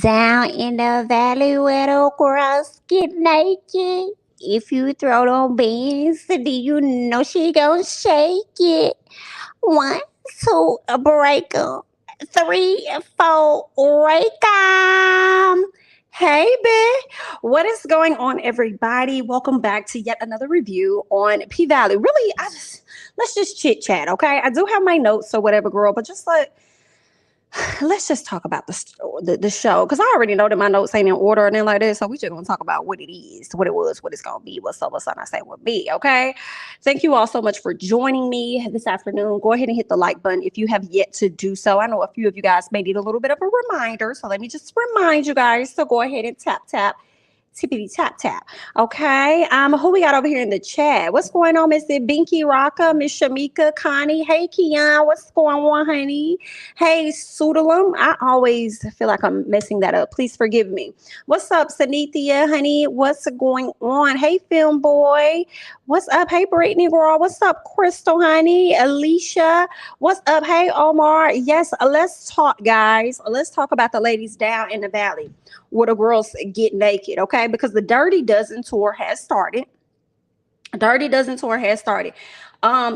Down in the valley where the girls get naked. If you throw them beans, do you know she gon' shake it? One, two, a break 'em. Three, four, rake 'em. Hey, babe. What is going on, everybody? Welcome back to yet another review on P Valley. Really, let's just chit chat, okay? I do have my notes or whatever, girl, but just let's just talk about the show, because I already know that my notes ain't in order and then like this, so we just gonna talk about what it is, what it was, what it's gonna be, what's up, what's on I say will be. Okay, thank you all so much for joining me this afternoon. Go ahead and hit the like button if you have yet to do so. I know a few of you guys may need a little bit of a reminder, so let me just remind you guys to go ahead and tap tippity tap. Okay. Who we got over here in the chat? What's going on, Miss Binky Rocka, Miss Shamika, Connie? Hey, Keyshawn. What's going on, honey? Hey, Sudalum. I always feel like I'm messing that up. Please forgive me. What's up, Sanithia, honey? What's going on? Hey, Film Boy. What's up? Hey, Brittany, girl. What's up, Crystal, honey? Alicia. What's up? Hey, Omar. Yes, let's talk, guys. Let's talk about the ladies down in the valley where the girls get naked, okay? Because the Dirty Dozen tour has started. Y'all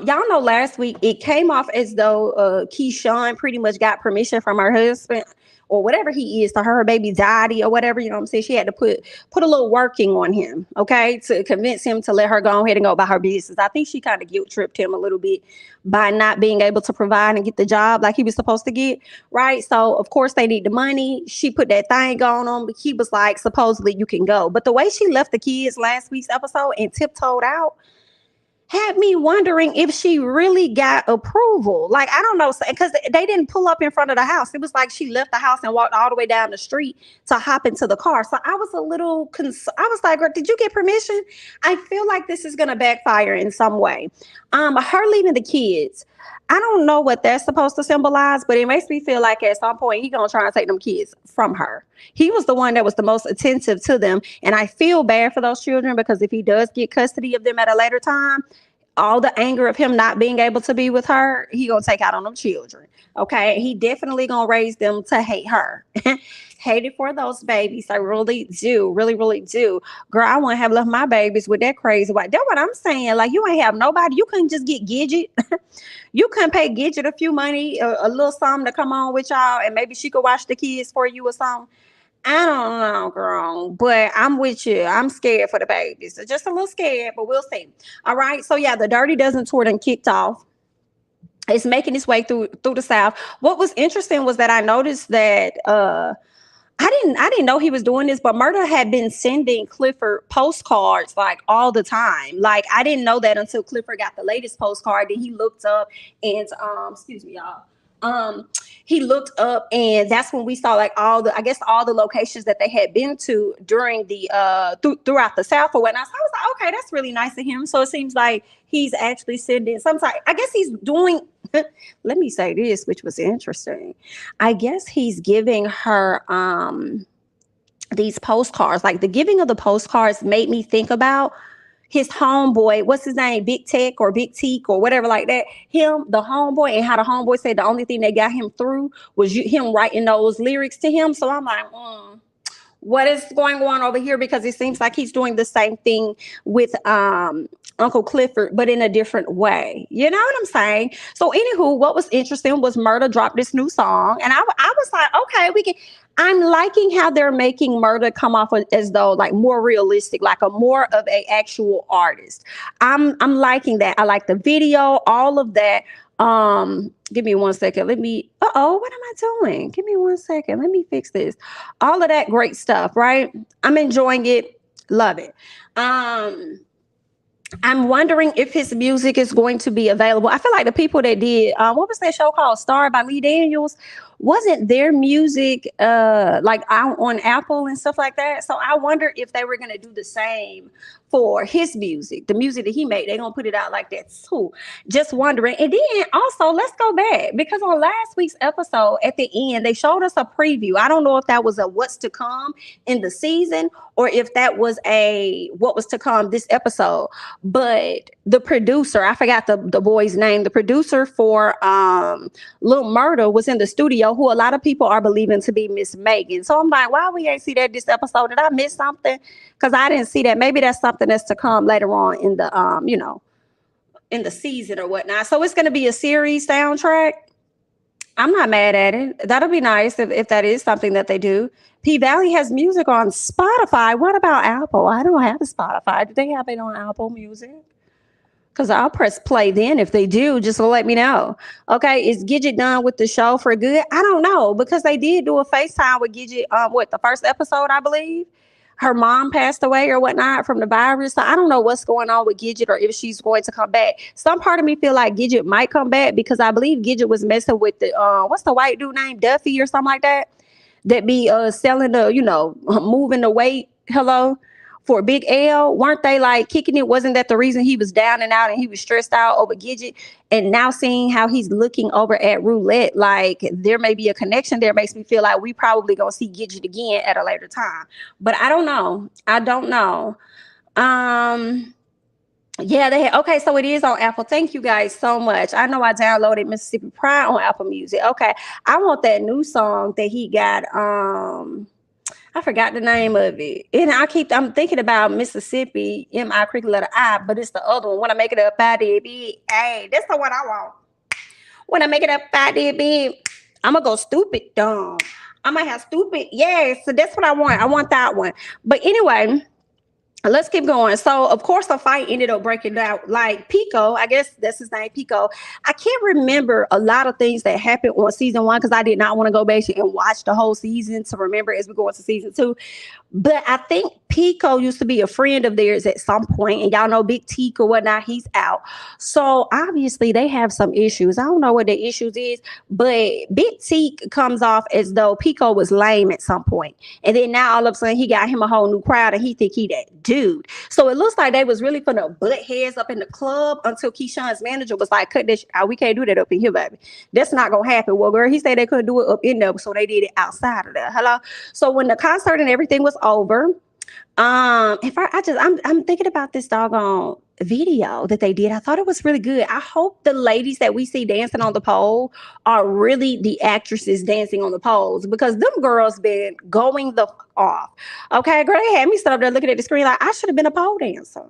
know last week it came off as though Keyshawn pretty much got permission from her husband or whatever he is to her baby daddy or whatever, you know what I'm saying? She had to put a little working on him, okay, to convince him to let her go ahead and go about her business. I think she kind of guilt tripped him a little bit by not being able to provide and get the job like he was supposed to get, right? So of course they need the money. She put that thing on him. He was like, supposedly you can go. But the way she left the kids last week's episode and tiptoed out had me wondering if she really got approval. Like, I don't know, because they didn't pull up in front of the house. It was like she left the house and walked all the way down the street to hop into the car. So I was a little concerned. I was like, girl, did you get permission? I feel like this is going to backfire in some way. Her leaving the kids, I don't know what that's supposed to symbolize, but it makes me feel like at some point he's going to try and take them kids from her. He was the one that was the most attentive to them. And I feel bad for those children, because if he does get custody of them at a later time, all the anger of him not being able to be with her, he gonna take out on them children. Okay, he definitely gonna raise them to hate her. Hate it for those babies. I really do. Really do. Girl, I wouldn't have left my babies with that crazy white. That's what I'm saying. Like, you ain't have nobody. You couldn't just get Gidget. You couldn't pay Gidget a few money, a little something to come on with y'all, and maybe she could watch the kids for you or something. I don't know, girl, but I'm with you. I'm scared for the babies. Just a little scared, but we'll see. All right. So yeah, the Dirty Dozen tour done kicked off. It's making its way through the South. What was interesting was that I noticed that I didn't know he was doing this, but Murda had been sending Clifford postcards like all the time. Like, I didn't know that until Clifford got the latest postcard. Then he looked up and excuse me, y'all. He looked up, and that's when we saw like all the locations that they had been to during the throughout the South or whatnot. So I was like, okay, that's really nice of him. So it seems like he's actually sending sometimes. I guess he's doing. Let me say this, which was interesting. I guess he's giving her these postcards. Like, the giving of the postcards made me think about his homeboy, what's his name? Big Tech or Big Teak or whatever like that. Him, the homeboy, and how the homeboy said the only thing that got him through was him writing those lyrics to him. So I'm like, what is going on over here? Because it seems like he's doing the same thing with Uncle Clifford, but in a different way. You know what I'm saying? So anywho, what was interesting was Murda dropped this new song, and I was like, okay, I'm liking how they're making Murda come off as though like more realistic, like a more of a actual artist. I'm liking that. I like the video, all of that. Give me 1 second. What am I doing? Give me 1 second. Let me fix this. All of that great stuff, right? I'm enjoying it. Love it. I'm wondering if his music is going to be available. I feel like the people that did, what was that show called? STARZ by Lee Daniels. Wasn't their music like out on Apple and stuff like that? So I wonder if they were going to do the same for his music, the music that he made. They're going to put it out like that too. Just wondering. And then also, let's go back, because on last week's episode, at the end, they showed us a preview. I don't know if that was a what's to come in the season or if that was a what was to come this episode. But the producer, I forgot the boy's name, the producer for Lil Murda was in the studio video who a lot of people are believing to be Miss Megan. So I'm like, why we ain't see that this episode? Did I miss something? Because I didn't see that. Maybe that's something that's to come later on in the in the season or whatnot. So it's going to be a series soundtrack. I'm not mad at it. That'll be nice if that is something that they do. P Valley has music on Spotify. What about Apple? I don't have a Spotify. Do they have it on Apple Music? Because I'll press play then if they do, just to let me know. Okay, is Gidget done with the show for good? I don't know, because they did do a FaceTime with Gidget, the first episode, I believe. Her mom passed away or whatnot from the virus. So I don't know what's going on with Gidget or if she's going to come back. Some part of me feel like Gidget might come back because I believe Gidget was messing with the, what's the white dude named Duffy or something like that? That be selling the, moving the weight, for Big L. Weren't they like kicking it? Wasn't that the reason he was down and out and he was stressed out over Gidget? And now seeing how he's looking over at Roulette, like there may be a connection there, makes me feel like we probably gonna see Gidget again at a later time. But I don't know. Yeah, okay, so it is on Apple. Thank you guys so much. I know I downloaded Mississippi Pride on Apple Music. Okay, I want that new song that he got. I forgot the name of it. And I'm thinking about Mississippi, M-I, creek letter I, but it's the other one. When I make it up, I did big. Hey, that's the one I want. When I make it up, I did big. I'm going to go stupid dumb. I might have stupid. Yeah, so that's what I want. I want that one. But anyway, let's keep going. So, of course, the fight ended up breaking down. Like Pico, I guess that's his name, Pico. I can't remember a lot of things that happened on season 1 because I did not want to go back and watch the whole season to remember as we go into season 2. But I think Pico used to be a friend of theirs at some point, and y'all know Big Teak or whatnot, he's out. So obviously they have some issues. I don't know what the issues is, but Big Teak comes off as though Pico was lame at some point. And then now all of a sudden he got him a whole new crowd and he think he that dude. So it looks like they was really finna butt heads up in the club until Keyshawn's manager was like, cut this out. We can't do that up in here, baby. That's not gonna happen. Well, girl, he said they couldn't do it up in there, so they did it outside of there. Hello. So when the concert and everything was over, I'm thinking about this doggone video that they did. I thought it was really good. I hope the ladies that we see dancing on the pole are really the actresses dancing on the poles, because them girls been going the off. Okay, girl, they had me stood up there looking at the screen like I should have been a pole dancer.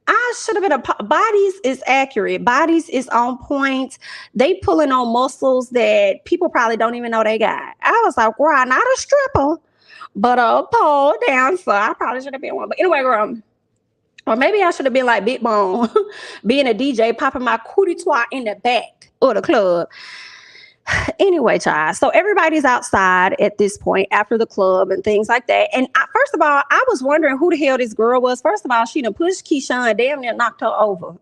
I should have been bodies is accurate. Bodies is on point. They pulling on muscles that people probably don't even know they got. I was like, wow, not a stripper, but a pole dancer. I probably should have been one. But anyway, girl, or maybe I should have been like Big Bone, being a DJ, popping my cootie twat in the back of the club. Anyway, child, so everybody's outside at this point after the club and things like that. And first of all, I was wondering who the hell this girl was. First of all, she done pushed Keyshawn, damn near knocked her over.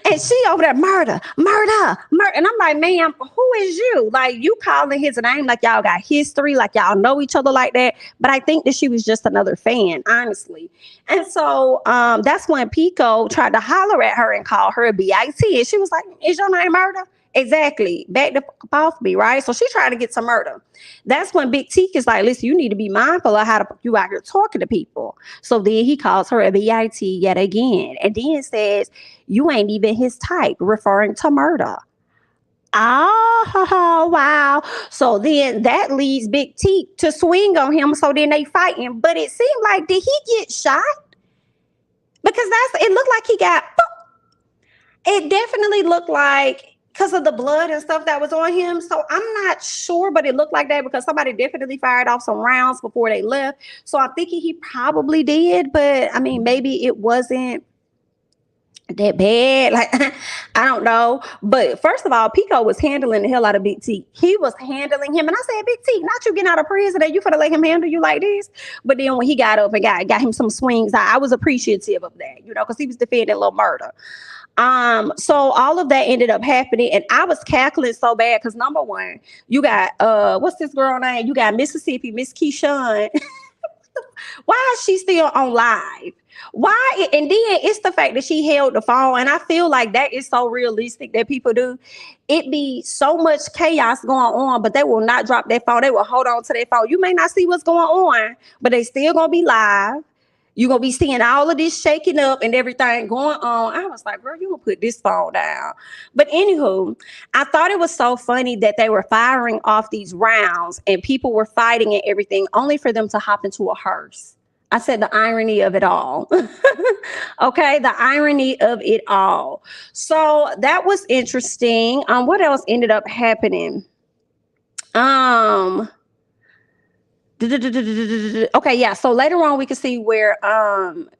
And she over there, murder. And I'm like, ma'am, who is you? Like, you calling his name like y'all got history, like y'all know each other like that. But I think that she was just another fan, honestly. And so that's when Pico tried to holler at her and call her a B.I.T. And she was like, is your name Murder? Exactly. Back the fuck off me, right? So she tried to get some murder. That's when Big Teak is like, listen, you need to be mindful of how you out here talking to people. So then he calls her a B.I.T. yet again. And then says, you ain't even his type, referring to Murder. Oh, wow. So then that leads Big Teak to swing on him. So then they fighting. But it seemed like, did he get shot? Because it looked like he got, it definitely looked like, because of the blood and stuff that was on him. So I'm not sure, but it looked like that because somebody definitely fired off some rounds before they left. So I'm thinking he probably did, but I mean, maybe it wasn't that bad. Like, I don't know. But first of all, Pico was handling the hell out of Big T. He was handling him. And I said, Big T, not you getting out of prison that you finna let him handle you like this. But then when he got up and got him some swings, I was appreciative of that, because he was defending Lil Murder. So all of that ended up happening, and I was cackling so bad because number one, you got what's this girl name? You got Mississippi, Miss Keyshawn. Why is she still on live? Why? And then it's the fact that she held the phone, and I feel like that is so realistic that people do. It be so much chaos going on, but they will not drop their phone. They will hold on to their phone. You may not see what's going on, but they still gonna be live. You're going to be seeing all of this shaking up and everything going on. I was like, girl, you going to put this phone down. But anywho, I thought it was so funny that they were firing off these rounds and people were fighting and everything only for them to hop into a hearse. I said the irony of it all. Okay, the irony of it all. So that was interesting. What else ended up happening? Okay, yeah. So later on, we can see where Murder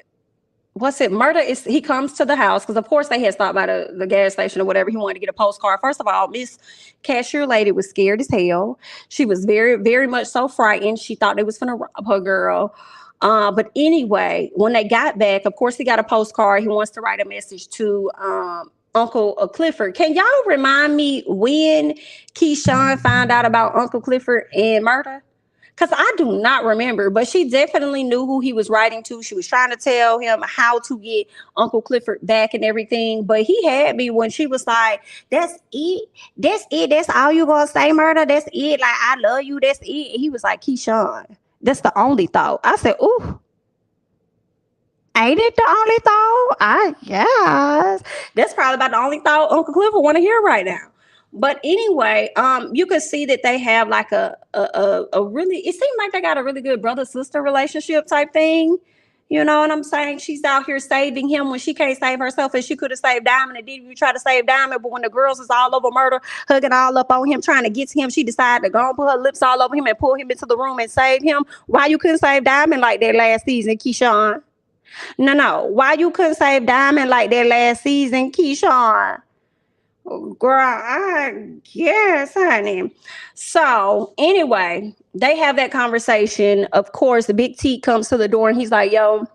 is. He comes to the house because, of course, they had stopped by the gas station or whatever. He wanted to get a postcard. First of all, Miss Cashier Lady was scared as hell. She was very, very much so frightened. She thought they was gonna rob her, girl. But anyway, when they got back, of course, he got a postcard. He wants to write a message to Uncle Clifford. Can y'all remind me when Keyshawn found out about Uncle Clifford and Murder? Because I do not remember, but she definitely knew who he was writing to. She was trying to tell him how to get Uncle Clifford back and everything. But he had me when she was like, that's it. That's it. That's all you going to say, Murder? That's it. Like, I love you. That's it. He was like, Keyshawn, that's the only thought. I said, ooh. Ain't it the only thought? I guess. That's probably about the only thought Uncle Clifford want to hear right now. But anyway, you could see that they have like a really, it seemed like they got a really good brother-sister relationship type thing. You know what I'm saying? She's out here saving him when she can't save herself, and she could have saved Diamond, and didn't even try to save Diamond. But when the girls is all over Murder, hugging all up on him, trying to get to him, she decided to go and put her lips all over him and pull him into the room and save him. Why you couldn't save Diamond like that last season, Keyshawn? No. Why you couldn't save Diamond like that last season, Keyshawn? Girl, I guess, honey. So anyway, they have that conversation. Of course, the big T comes to the door and he's like, yo,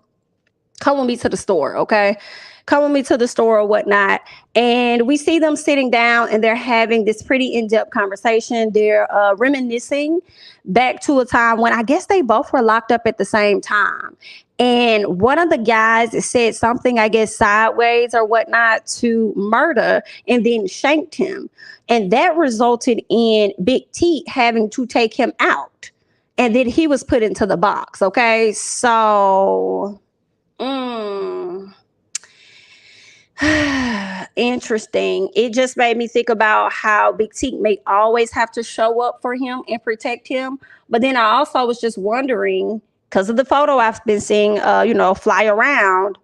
come with me to the store, okay? Come with me to the store or whatnot. And we see them sitting down and they're having this pretty in-depth conversation. They're reminiscing back to a time when I guess they both were locked up at the same time. And one of the guys said something, I guess, sideways or whatnot to Murder and then shanked him. And that resulted in Big T having to take him out. And then he was put into the box, okay? So... interesting. It just made me think about how Big T may always have to show up for him and protect him. But then I also was just wondering, because of the photo I've been seeing, fly around,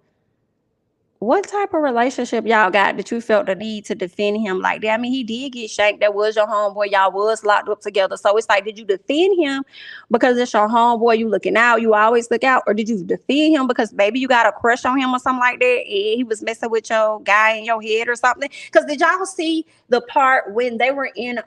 what type of relationship y'all got that you felt the need to defend him like that? I mean, he did get shanked. That was your homeboy. Y'all was locked up together. So it's like, did you defend him because it's your homeboy, you looking out, you always look out? Or did you defend him because maybe you got a crush on him or something like that and he was messing with your guy in your head or something? Because did y'all see the part when they were in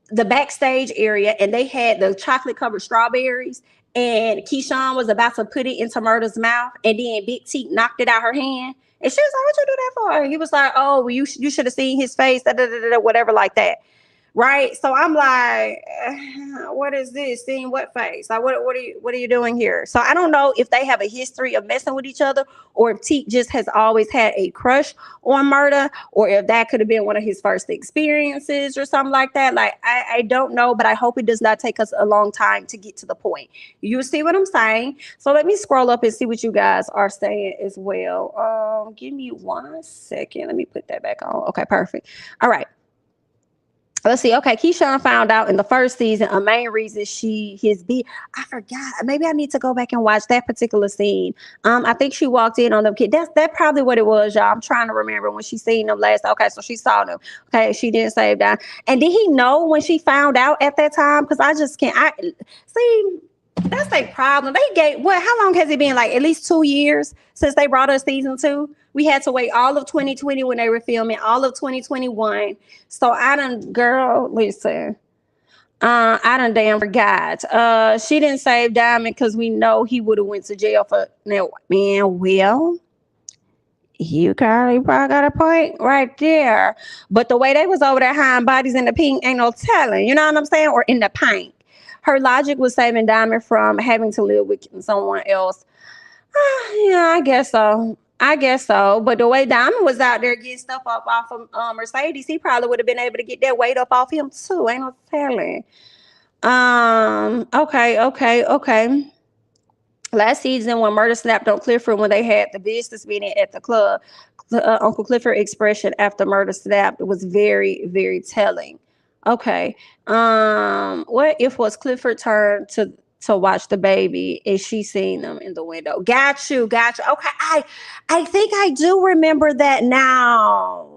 the backstage area and they had the chocolate covered strawberries? And Keyshawn was about to put it into Murder's mouth, and then Big T knocked it out her hand. And she was like, what you do that for? And he was like, oh, well, you should have seen his face, whatever like that. Right? So I'm like, what is this? Seeing what face? Like, what are you doing here? So I don't know if they have a history of messing with each other or if T just has always had a crush on Murder or if that could have been one of his first experiences or something like that. Like, I don't know, but I hope it does not take us a long time to get to the point. You see what I'm saying? So let me scroll up and see what you guys are saying as well. Give me 1 second. Let me put that back on. Okay, perfect. All right. Let's see. Okay, Keyshawn found out in the first season a main reason I forgot. Maybe I need to go back and watch that particular scene. I think she walked in on them kids. That's probably what it was, y'all. I'm trying to remember when she seen them last. Okay, so she saw them. Okay, she didn't save that. And did he know when she found out at that time? Because I just can't. See. That's a problem. How long has it been? Like at least 2 years since they brought us season 2. We had to wait all of 2020 when they were filming, all of 2021. So I done damn forgot. She didn't save Diamond because we know he would have went to jail for now. Man, well, you probably got a point right there. But the way they was over there hiding bodies in the pink, ain't no telling. You know what I'm saying? Or in the paint. Her logic was saving Diamond from having to live with someone else. Yeah, I guess so. But the way Diamond was out there getting stuff up off of Mercedes, he probably would have been able to get that weight up off him too. Ain't no telling. Okay. Last season, when Murder snapped on Clifford when they had the business meeting at the club, Uncle Clifford expression after Murder snapped was very, very telling. Okay. What if was Clifford turn to watch the baby and she seen them in the window? Got you, got you. Okay, I think I do remember that now.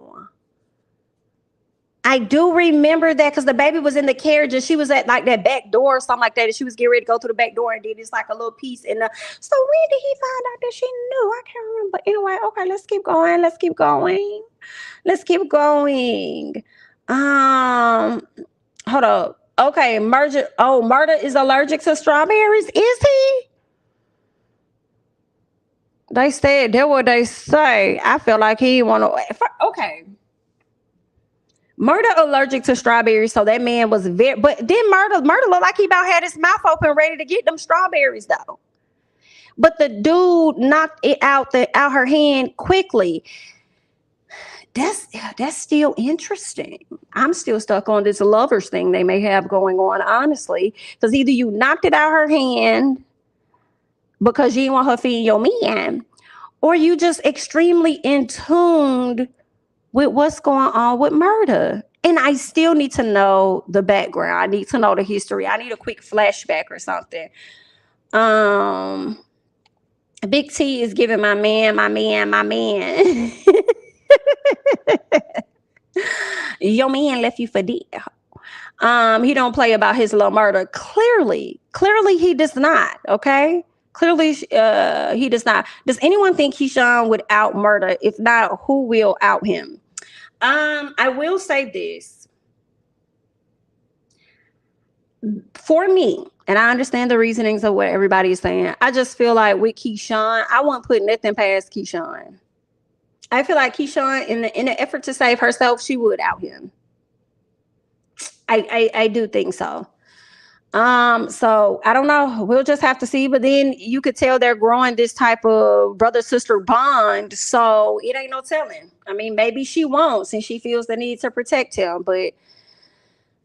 I do remember that because the baby was in the carriage and she was at like that back door or something like that. And she was getting ready to go through the back door and then it's like a little piece. So when did he find out that she knew? I can't remember. Anyway, okay, let's keep going. Let's keep going. Let's keep going. Hold up. Okay, Murder is allergic to strawberries. Is he? They said that what they say. I feel like he want to. Okay. Murder allergic to strawberries, so that man was very. But then Murder looked like he about had his mouth open, ready to get them strawberries though. But the dude knocked it out her hand quickly. That's still interesting. I'm still stuck on this lovers thing they may have going on, honestly, because either you knocked it out her hand because you didn't want her feeding your man, or you just extremely in tuned with what's going on with Murder. And I still need to know the background. I need to know the history. I need a quick flashback or something. Big T is giving my man. Your man left you for dead. He don't play about his little murder. Clearly he does not. Okay. Clearly, he does not. Does anyone think Keyshawn would out Murder? If not, who will out him? I will say this. For me, and I understand the reasonings of what everybody is saying, I just feel like with Keyshawn, I won't put nothing past Keyshawn. I feel like Keyshawn, in the effort to save herself, she would out him. I do think so. So I don't know. We'll just have to see. But then you could tell they're growing this type of brother-sister bond. So it ain't no telling. I mean, maybe she won't since she feels the need to protect him. But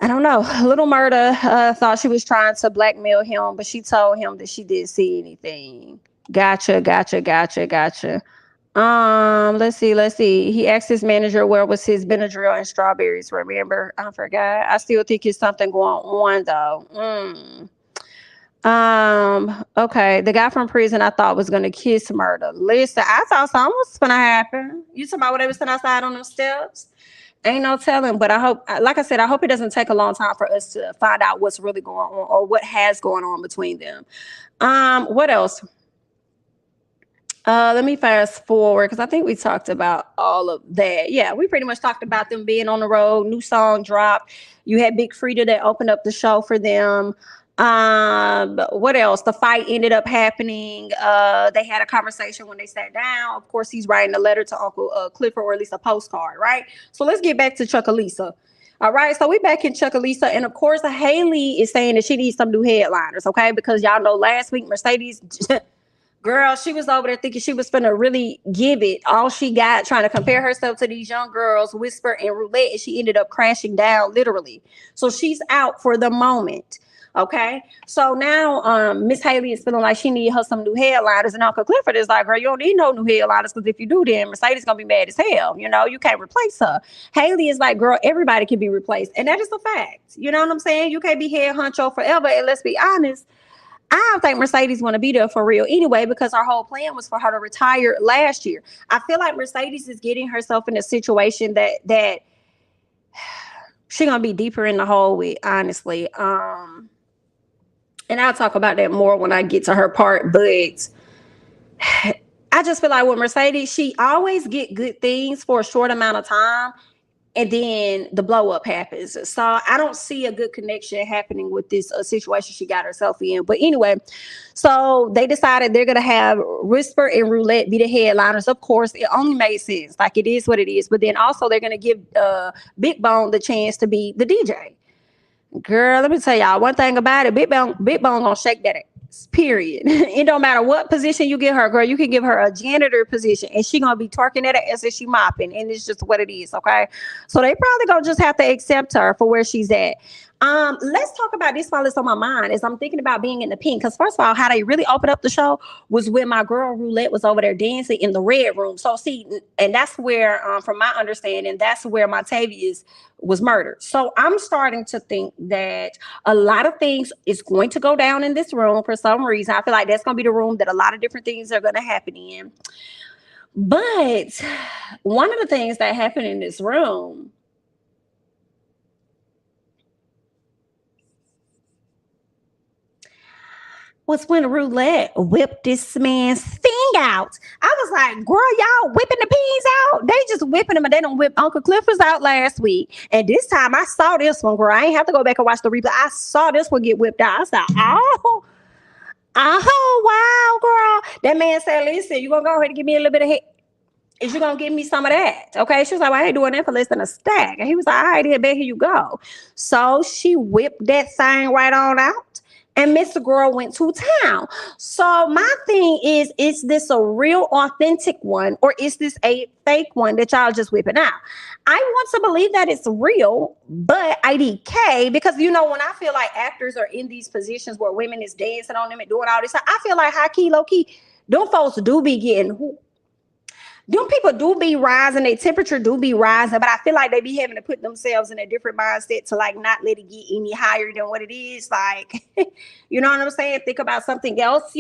I don't know. Little Murder thought she was trying to blackmail him, but she told him that she didn't see anything. Gotcha. Let's see. He asked his manager where was his Benadryl and strawberries. Remember? I forgot. I still think it's something going on though. Okay. The guy from prison I thought was gonna kiss Murder. Listen, I thought something was gonna happen. You talking about when they was sitting outside on the steps? Ain't no telling, but I hope, like I said, I hope it doesn't take a long time for us to find out what's really going on or what has going on between them. What else? Let me fast forward because I think we talked about all of that. Yeah, we pretty much talked about them being on the road. New song dropped. You had Big Frida that opened up the show for them. What else? The fight ended up happening. They had a conversation when they sat down. Of course, he's writing a letter to Uncle Clifford, or at least a postcard, right? So let's get back to Chuckalisa. All right, so we back in Chuckalisa, and of course, Haley is saying that she needs some new headliners, okay? Because y'all know last week Mercedes. Girl, she was over there thinking she was finna really give it all she got, trying to compare herself to these young girls, Whisper and Roulette, and she ended up crashing down, literally. So she's out for the moment, okay? So now Miss Haley is feeling like she need her some new headliners, and Uncle Clifford is like, girl, you don't need no new headliners, because if you do, then Mercedes gonna be mad as hell. You know, you can't replace her. Haley is like, girl, everybody can be replaced, and that is a fact. You know what I'm saying? You can't be head honcho forever, and let's be honest, I don't think Mercedes want to be there for real anyway, because our whole plan was for her to retire last year. I feel like Mercedes is getting herself in a situation that she gonna be deeper in the hole with, honestly. And I'll talk about that more when I get to her part. But I just feel like with Mercedes, she always get good things for a short amount of time, and then the blow up happens. So I don't see a good connection happening with this situation she got herself in. But anyway, so they decided they're going to have Whisper and Roulette be the headliners. Of course, it only made sense. Like, it is what it is. But then also they're going to give Big Bone the chance to be the DJ. Girl, let me tell y'all one thing about it. Big Bone going to shake that ass. Period. It don't matter what position you give her, girl. You can give her a janitor position and she gonna be twerking at it as if she mopping, and it's just what it is. Okay, so they probably gonna just have to accept her for where she's at. Let's talk about this while it's on my mind as I'm thinking about being in the pink. Because first of all, how they really opened up the show was when my girl Roulette was over there dancing in the red room. So see, and that's where, from my understanding, that's where Montavious was murdered. So I'm starting to think that a lot of things is going to go down in this room for some reason. I feel like that's going to be the room that a lot of different things are going to happen in. But one of the things that happened in this room was when Roulette whipped this man's thing out. I was like, girl, y'all whipping the peas out? They just whipping them, and they don't whip Uncle Clifford's out last week. And this time I saw this one, girl. I ain't have to go back and watch the replay. I saw this one get whipped out. I said, wow, girl. That man said, listen, you gonna go ahead and give me a little bit of head? Is you gonna give me some of that? Okay. She was like, well, I ain't doing that for less than a stack. And he was like, all right, here you go. So she whipped that thing right on out. And Mr. Girl went to town. So my thing is this a real authentic one, or is this a fake one that y'all just whipping out? I want to believe that it's real, but IDK, because when I feel like actors are in these positions where women is dancing on them and doing all this, I feel like high key, low key, them folks do be getting them people do be rising, their temperature do be rising, but I feel like they be having to put themselves in a different mindset to like not let it get any higher than what it is. Like, you know what I'm saying? Think about something else,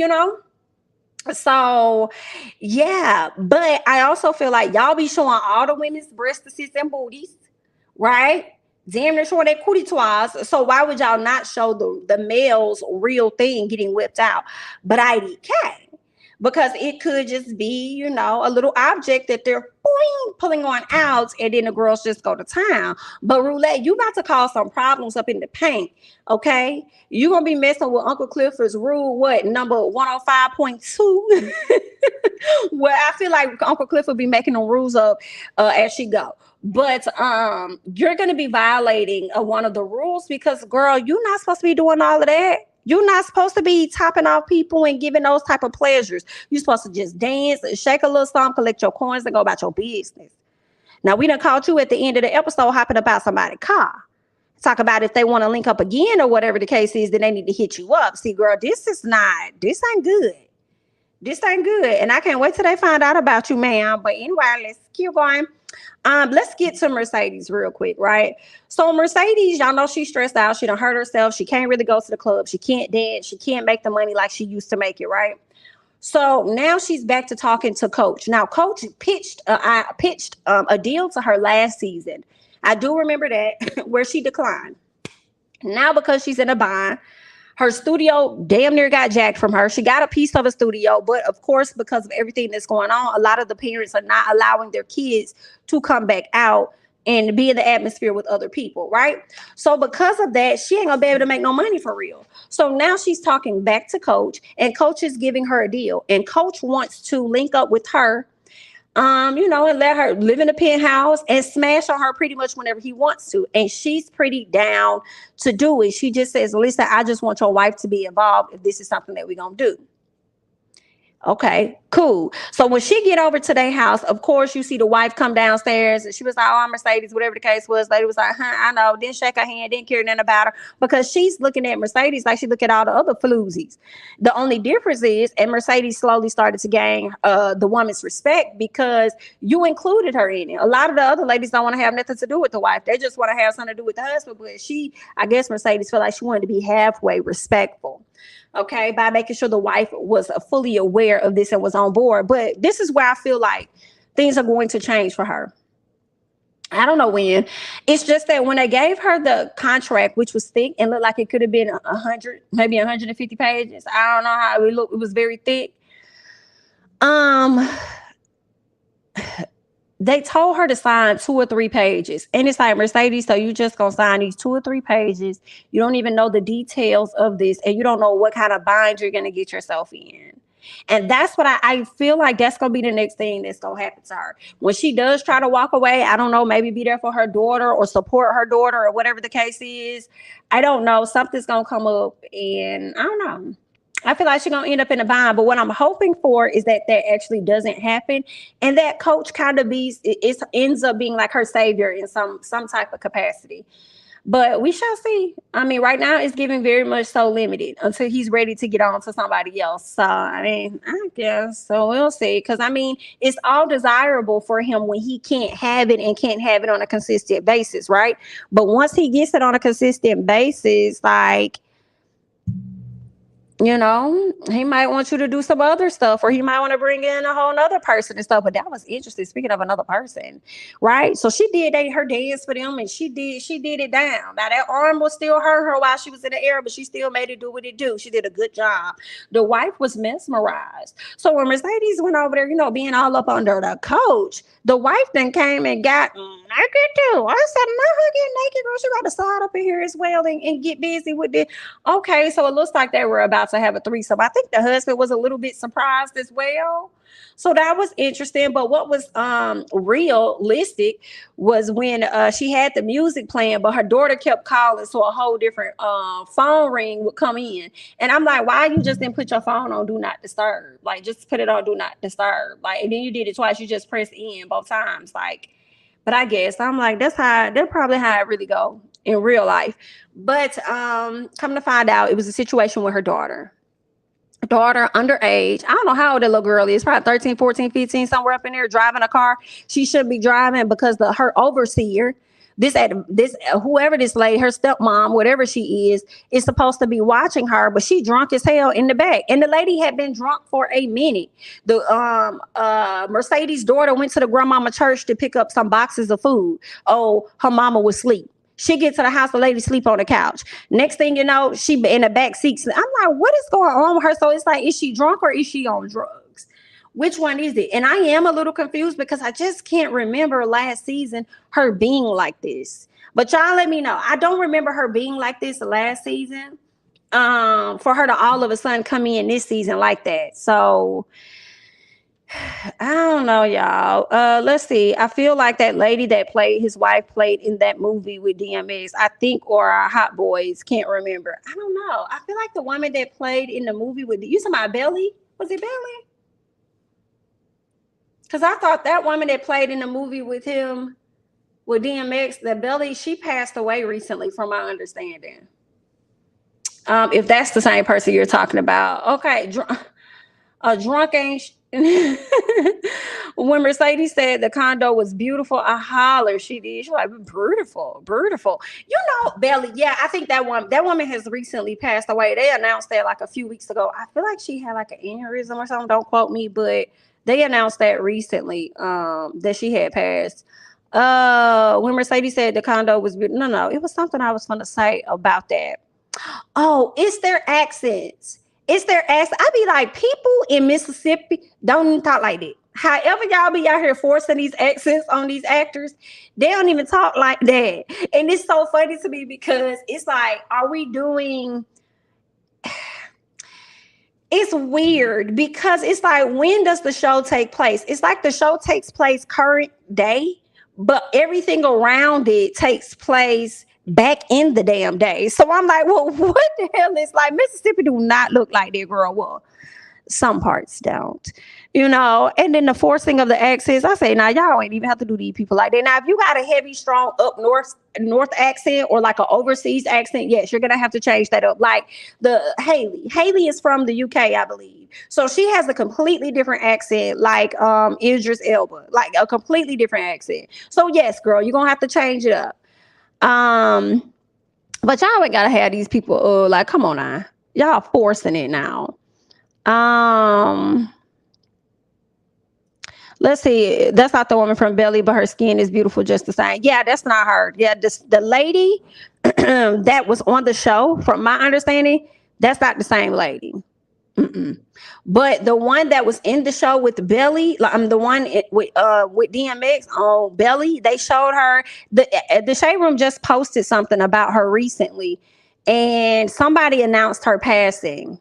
So, yeah, but I also feel like y'all be showing all the women's breasts and booties, right? Damn, they're showing their cootie toys. So why would y'all not show the male's real thing getting whipped out? But IDK. Because it could just be, a little object that they're pulling on out, and then the girls just go to town. But Roulette, you about to cause some problems up in the paint, okay? You're going to be messing with Uncle Clifford's rule, number 105.2? Well, I feel like Uncle Clifford be making the rules up as she go. But you're going to be violating one of the rules because, girl, you're not supposed to be doing all of that. You're not supposed to be topping off people and giving those type of pleasures. You're supposed to just dance, shake a little something, collect your coins, and go about your business. Now, we done caught you at the end of the episode hopping about somebody's car. Talk about if they want to link up again or whatever the case is, then they need to hit you up. See, girl, this ain't good. This ain't good. And I can't wait till they find out about you, ma'am. But anyway, let's keep going. Let's get to Mercedes real quick, right? So Mercedes, y'all know she's stressed out. She done hurt herself. She can't really go to the club. She can't dance. She can't make the money like she used to make it, right? So now she's back to talking to Coach. Now, Coach pitched a deal to her last season. I do remember that, where she declined. Now, because she's in a bind, her studio damn near got jacked from her. She got a piece of a studio, but of course, because of everything that's going on, a lot of the parents are not allowing their kids to come back out and be in the atmosphere with other people, right? So because of that, she ain't gonna be able to make no money for real. So now she's talking back to Coach, and Coach is giving her a deal. And Coach wants to link up with her, and let her live in a penthouse and smash on her pretty much whenever he wants to. And she's pretty down to do it. She just says, listen, I just want your wife to be involved if this is something that we're going to do. Okay, cool. So when she get over to their house, of course, you see the wife come downstairs and she was like, oh, I'm Mercedes, whatever the case was. Lady was like, I know. Didn't shake her hand, didn't care nothing about her, because she's looking at Mercedes like she look at all the other floozies. The only difference is, and Mercedes slowly started to gain the woman's respect because you included her in it. A lot of the other ladies don't want to have nothing to do with the wife. They just want to have something to do with the husband. But I guess Mercedes felt like she wanted to be halfway respectful. Okay, by making sure the wife was fully aware of this and was on board. But this is where I feel like things are going to change for her. I don't know when. It's just that when they gave her the contract, which was thick and looked like it could have been 100, maybe 150 pages. I don't know how it looked. It was very thick. They told her to sign 2 or 3 pages. And it's like, Mercedes, so you just gonna sign these 2 or 3 pages. You don't even know the details of this, and you don't know what kind of bind you're gonna get yourself in. And that's what I feel like that's gonna be the next thing that's gonna happen to her. When she does try to walk away, I don't know, maybe be there for her daughter or support her daughter or whatever the case is. I don't know. Something's gonna come up, and I don't know. I feel like she's going to end up in a bind. But what I'm hoping for is that actually doesn't happen. And that Coach kind of ends up being like her savior in some type of capacity. But we shall see. I mean, right now it's giving very much so limited until he's ready to get on to somebody else. So I mean, I guess so. We'll see. Because I mean, it's all desirable for him when he can't have it and can't have it on a consistent basis, right? But once he gets it on a consistent basis, like, you know, he might want you to do some other stuff, or he might want to bring in a whole nother person and stuff. But that was interesting. Speaking of another person, right? So she did her dance for them, and she did it down. Now that arm was still hurt her while she was in the air, but she still made it do what it do. She did a good job. The wife was mesmerized. So when Mercedes went over there, you know, being all up under the coach, the wife then came and got naked too. I said, not her getting naked, girl. She got to slide up in here as well and get busy with it. Okay, so it looks like they were about to have a threesome. I think the husband was a little bit surprised as well. So that was interesting. But what was realistic was when she had the music playing, but her daughter kept calling, so a whole different phone ring would come in. And I'm like, why you just didn't put your phone on do not disturb? Like, just put it on do not disturb. Like, and then you did it twice. You just pressed in both times. Like, but I guess I'm like, that's probably how it really go in real life. But come to find out, it was a situation with her daughter underage. I don't know how old the little girl is, probably 13, 14, 15, somewhere up in there, driving a car she shouldn't be driving, because her overseer, this whoever this lady, her stepmom, whatever she is supposed to be watching her, but she drunk as hell in the back, and the lady had been drunk for a minute. The Mercedes' daughter went to the grandmama church to pick up some boxes of food. Oh, her mama was asleep. She gets to the house, the lady sleep on the couch. Next thing you know, she in the back seat. I'm like, what is going on with her? So it's like, is she drunk or is she on drugs? Which one is it? And I am a little confused because I just can't remember last season her being like this. But y'all let me know. I don't remember her being like this last season. For her to all of a sudden come in this season like that. So I don't know, y'all. Let's see. I feel like that lady that played his wife played in that movie with DMX, I think, or Hot Boys. Can't remember. I don't know. I feel like the woman that played in the movie with you talking about Belly? Was it Belly? Because I thought that woman that played in the movie with him, with DMX, the Belly, she passed away recently, from my understanding. If that's the same person you're talking about, okay. A drunk ain't. When Mercedes said the condo was beautiful, I holler. She did. She's like, beautiful. You know, Belly. Yeah, I think that woman has recently passed away. They announced that like a few weeks ago. I feel like she had like an aneurysm or something. Don't quote me, but they announced that recently. That she had passed. When Mercedes said the condo was beautiful. No, it was something I was going to say about that. Oh, it's their accents. It's their accent. I be like, people in Mississippi don't even talk like that. However, y'all be out here forcing these accents on these actors, they don't even talk like that. And it's so funny to me because it's like, are we doing? It's weird because it's like, when does the show take place? It's like the show takes place current day, but everything around it takes place back in the damn day. So I'm like, well, what the hell is like Mississippi do not look like that, girl. Well, some parts don't, you know. And then the forcing of the accents, I say, now y'all ain't even have to do these people like that. Now, if you got a heavy, strong up north accent or like an overseas accent, yes, you're gonna have to change that up. Like the Haley is from the UK, I believe, so she has a completely different accent, like Idris Elba, like a completely different accent. So yes, girl, you're gonna have to change it up. But y'all ain't gotta have these people like, come on now, y'all forcing it now. Let's see, that's not the woman from Belly, but her skin is beautiful just the same. Yeah, that's not her. Yeah, the lady that was on the show, from my understanding, that's not the same lady. Mm-mm. But the one that was in the show with Belly, like I'm the one with DMX on Belly, they showed her. The Shade Room just posted something about her recently, and somebody announced her passing.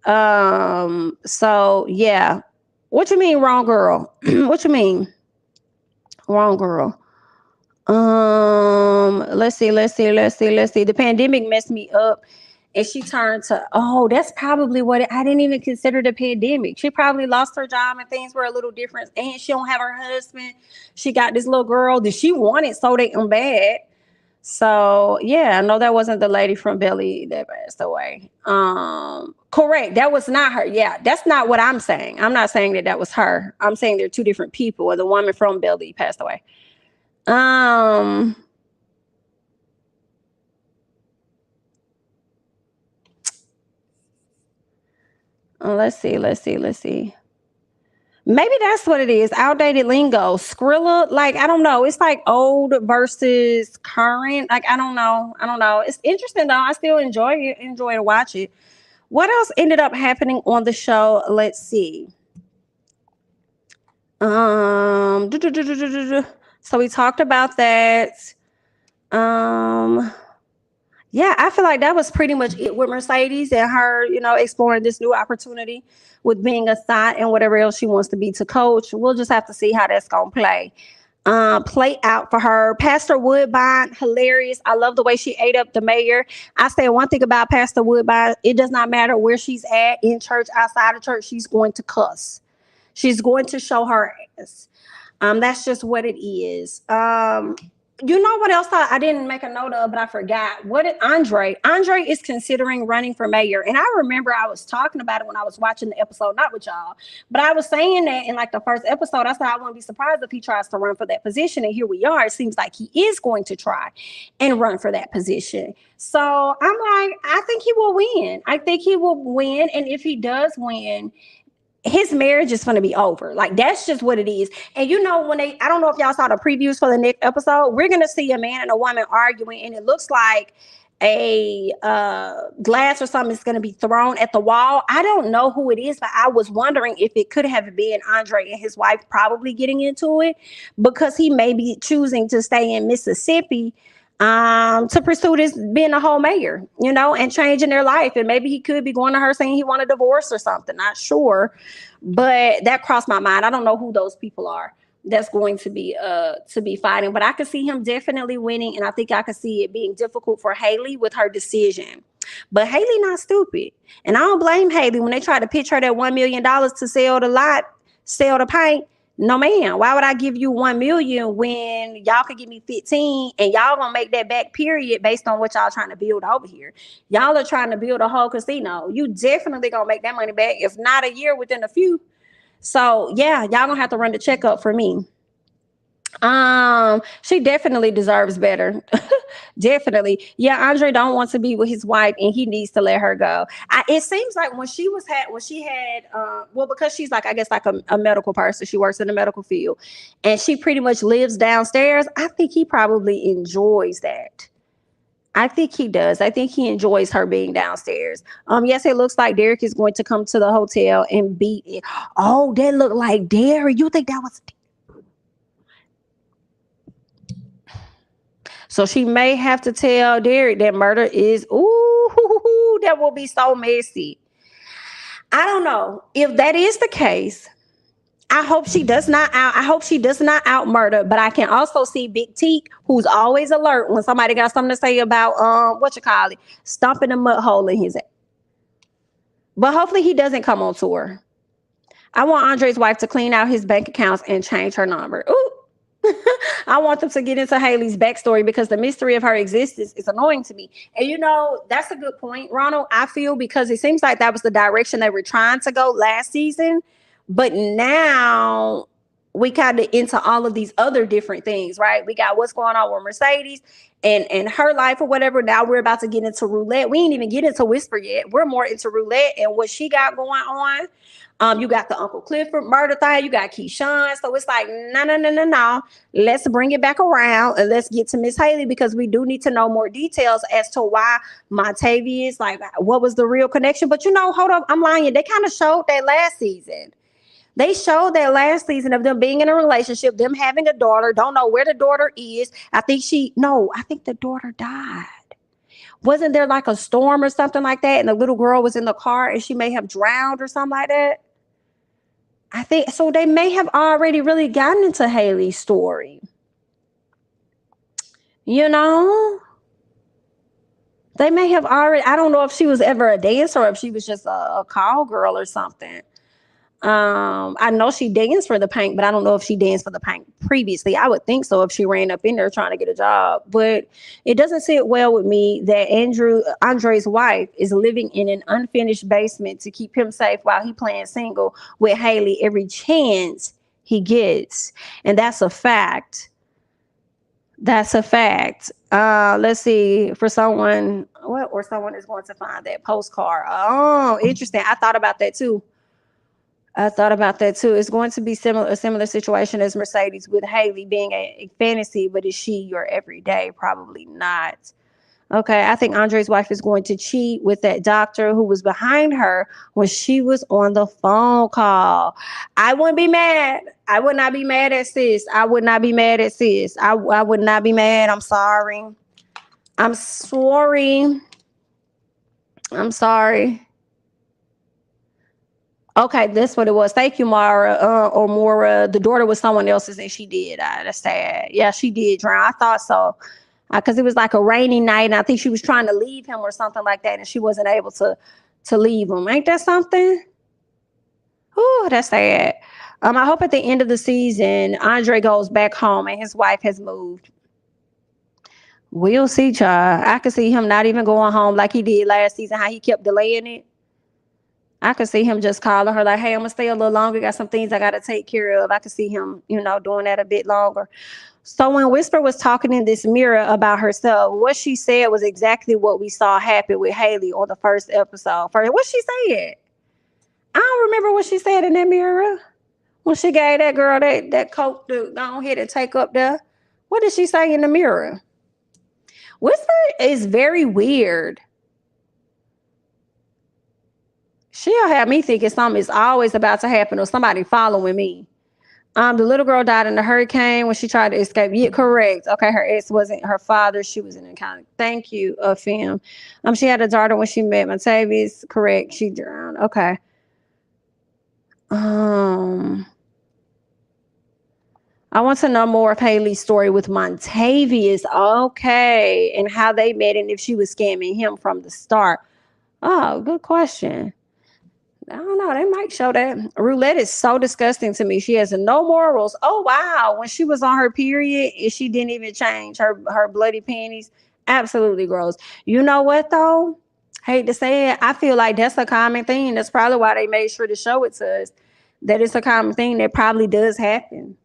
So yeah. What you mean, wrong girl? What you mean, wrong girl? Let's see. The pandemic messed me up. And she turned to, oh, that's probably what I didn't even consider the pandemic. She probably lost her job and things were a little different. And she don't have her husband. She got this little girl that she wanted so damn bad. So yeah, no, that wasn't the lady from Belly that passed away. Correct. That was not her. Yeah, that's not what I'm saying. I'm not saying that that was her. I'm saying they're two different people. Or the woman from Belly passed away. Um, let's see. Let's see. Maybe that's what it is. Outdated lingo. Skrilla. Like, I don't know. It's like old versus current. Like, I don't know. I don't know. It's interesting though. I still enjoy it. Enjoy to watch it. What else ended up happening on the show? Let's see. So we talked about that. Um, yeah, I feel like that was pretty much it with Mercedes and her, exploring this new opportunity with being a thought and whatever else she wants to be to coach. We'll just have to see how that's gonna play out for her. Pastor Woodbine, hilarious. I love the way she ate up the mayor. I say one thing about Pastor Woodbine: it does not matter where she's at, in church, outside of church, she's going to cuss. She's going to show her ass. That's just what it is. You know what else I didn't make a note of, but I forgot. What did Andre is considering running for mayor. And I remember I was talking about it when I was watching the episode, not with y'all, but I was saying that in like the first episode. I said I wouldn't be surprised if he tries to run for that position. And here we are. It seems like he is going to try and run for that position. So I'm like, I think he will win. I think he will win. And if he does win, his marriage is going to be over. Like, that's just what it is. And I don't know if y'all saw the previews for the next episode, we're going to see a man and a woman arguing, and it looks like a glass or something is going to be thrown at the wall. I don't know who it is, but I was wondering if it could have been Andre and his wife probably getting into it, because he may be choosing to stay in Mississippi to pursue this being a whole mayor, and changing their life. And maybe he could be going to her saying he want a divorce or something. Not sure, but that crossed my mind. I don't know who those people are that's going to be fighting, but I could see him definitely winning, and I think I could see it being difficult for Haley with her decision. But Haley not stupid, and I don't blame Haley when they try to pitch her that $1 million to sell the paint. No, man. Why would I give you 1 million when y'all could give me 15 and y'all gonna make that back, period, based on what y'all trying to build over here? Y'all are trying to build a whole casino. You definitely gonna make that money back, if not a year, within a few. So yeah, y'all gonna have to run the checkup for me. She definitely deserves better. Definitely. Yeah, Andre don't want to be with his wife, and he needs to let her go. It seems like because she's like, I guess, like a medical person, she works in the medical field, and she pretty much lives downstairs. I think he probably enjoys that. I think he does. I think he enjoys her being downstairs. Yes, it looks like Derek is going to come to the hotel and beat it. Oh, that looked like Derek. You think that was? So she may have to tell Derek that murder is, that will be so messy. I don't know. If that is the case, I hope she does not out murder, but I can also see Big T, who's always alert when somebody got something to say about stomping a mud hole in his ass. But hopefully he doesn't come on tour. I want Andre's wife to clean out his bank accounts and change her number. Ooh. I want them to get into Haley's backstory, because the mystery of her existence is annoying to me. And that's a good point, Ronald. I feel, because it seems like that was the direction they were trying to go last season, but now we kind of into all of these other different things, right? We got what's going on with Mercedes and her life or whatever. Now we're about to get into roulette. We ain't even get into Whisper yet. We're more into roulette and what she got going on. You got the Uncle Clifford murder thing. You got Keyshawn. So it's like, no. Let's bring it back around and let's get to Miss Haley, because we do need to know more details as to why Montavious, like, what was the real connection. But hold up, I'm lying. They kind of showed that last season. They showed that last season of them being in a relationship, them having a daughter. Don't know where the daughter is. I think the daughter died. Wasn't there like a storm or something like that, and the little girl was in the car and she may have drowned or something like that? I think so. They may have already really gotten into Haley's story. They may have already. I don't know if she was ever a dancer or if she was just a call girl or something. I know she danced for the Pank, but I don't know if she danced for the Pank previously. I would think so if she ran up in there trying to get a job. But it doesn't sit well with me that Andre's wife, is living in an unfinished basement to keep him safe while he playing single with Haley every chance he gets. And that's a fact. That's a fact. Let's see. For someone, what, or someone is going to find that postcard. Oh, interesting. I thought about that too. It's going to be a similar situation as Mercedes with Haley being a fantasy, but is she your everyday? Probably not. Okay, I think Andre's wife is going to cheat with that doctor who was behind her when she was on the phone call. I wouldn't be mad. I would not be mad at sis. I would not be mad at sis. I would not be mad. I'm sorry. I'm sorry. I'm sorry. Okay, that's what it was. Thank you, Mara, or Mora. The daughter was someone else's, and she did. That's sad. Yeah, she did drown. I thought so, because it was like a rainy night, and I think she was trying to leave him or something like that, and she wasn't able to leave him. Ain't that something? Oh, that's sad. I hope at the end of the season, Andre goes back home and his wife has moved. We'll see, child. I could see him not even going home like he did last season, how he kept delaying it. I could see him just calling her like, hey, I'm going to stay a little longer. Got some things I got to take care of. I could see him, doing that a bit longer. So when Whisper was talking in this mirror about herself, what she said was exactly what we saw happen with Haley on the first episode. What she said? I don't remember what she said in that mirror. When she gave that girl that coat to go ahead and take up there. What did she say in the mirror? Whisper is very weird. She'll have me thinking something is always about to happen or somebody following me. The little girl died in the hurricane when she tried to escape. Yeah, correct. Okay, her ex wasn't her father. She was an encounter. Thank you, Fim. She had a daughter when she met Montavious. Correct. She drowned. Okay. I want to know more of Haley's story with Montavious. Okay. And how they met and if she was scamming him from the start. Oh, good question. I don't know. They might show that. Roulette is so disgusting to me. She has no morals. Oh, wow. When she was on her period, she didn't even change her bloody panties. Absolutely gross. You know what, though? Hate to say it. I feel like that's a common thing. That's probably why they made sure to show it to us. That it's a common thing that probably does happen.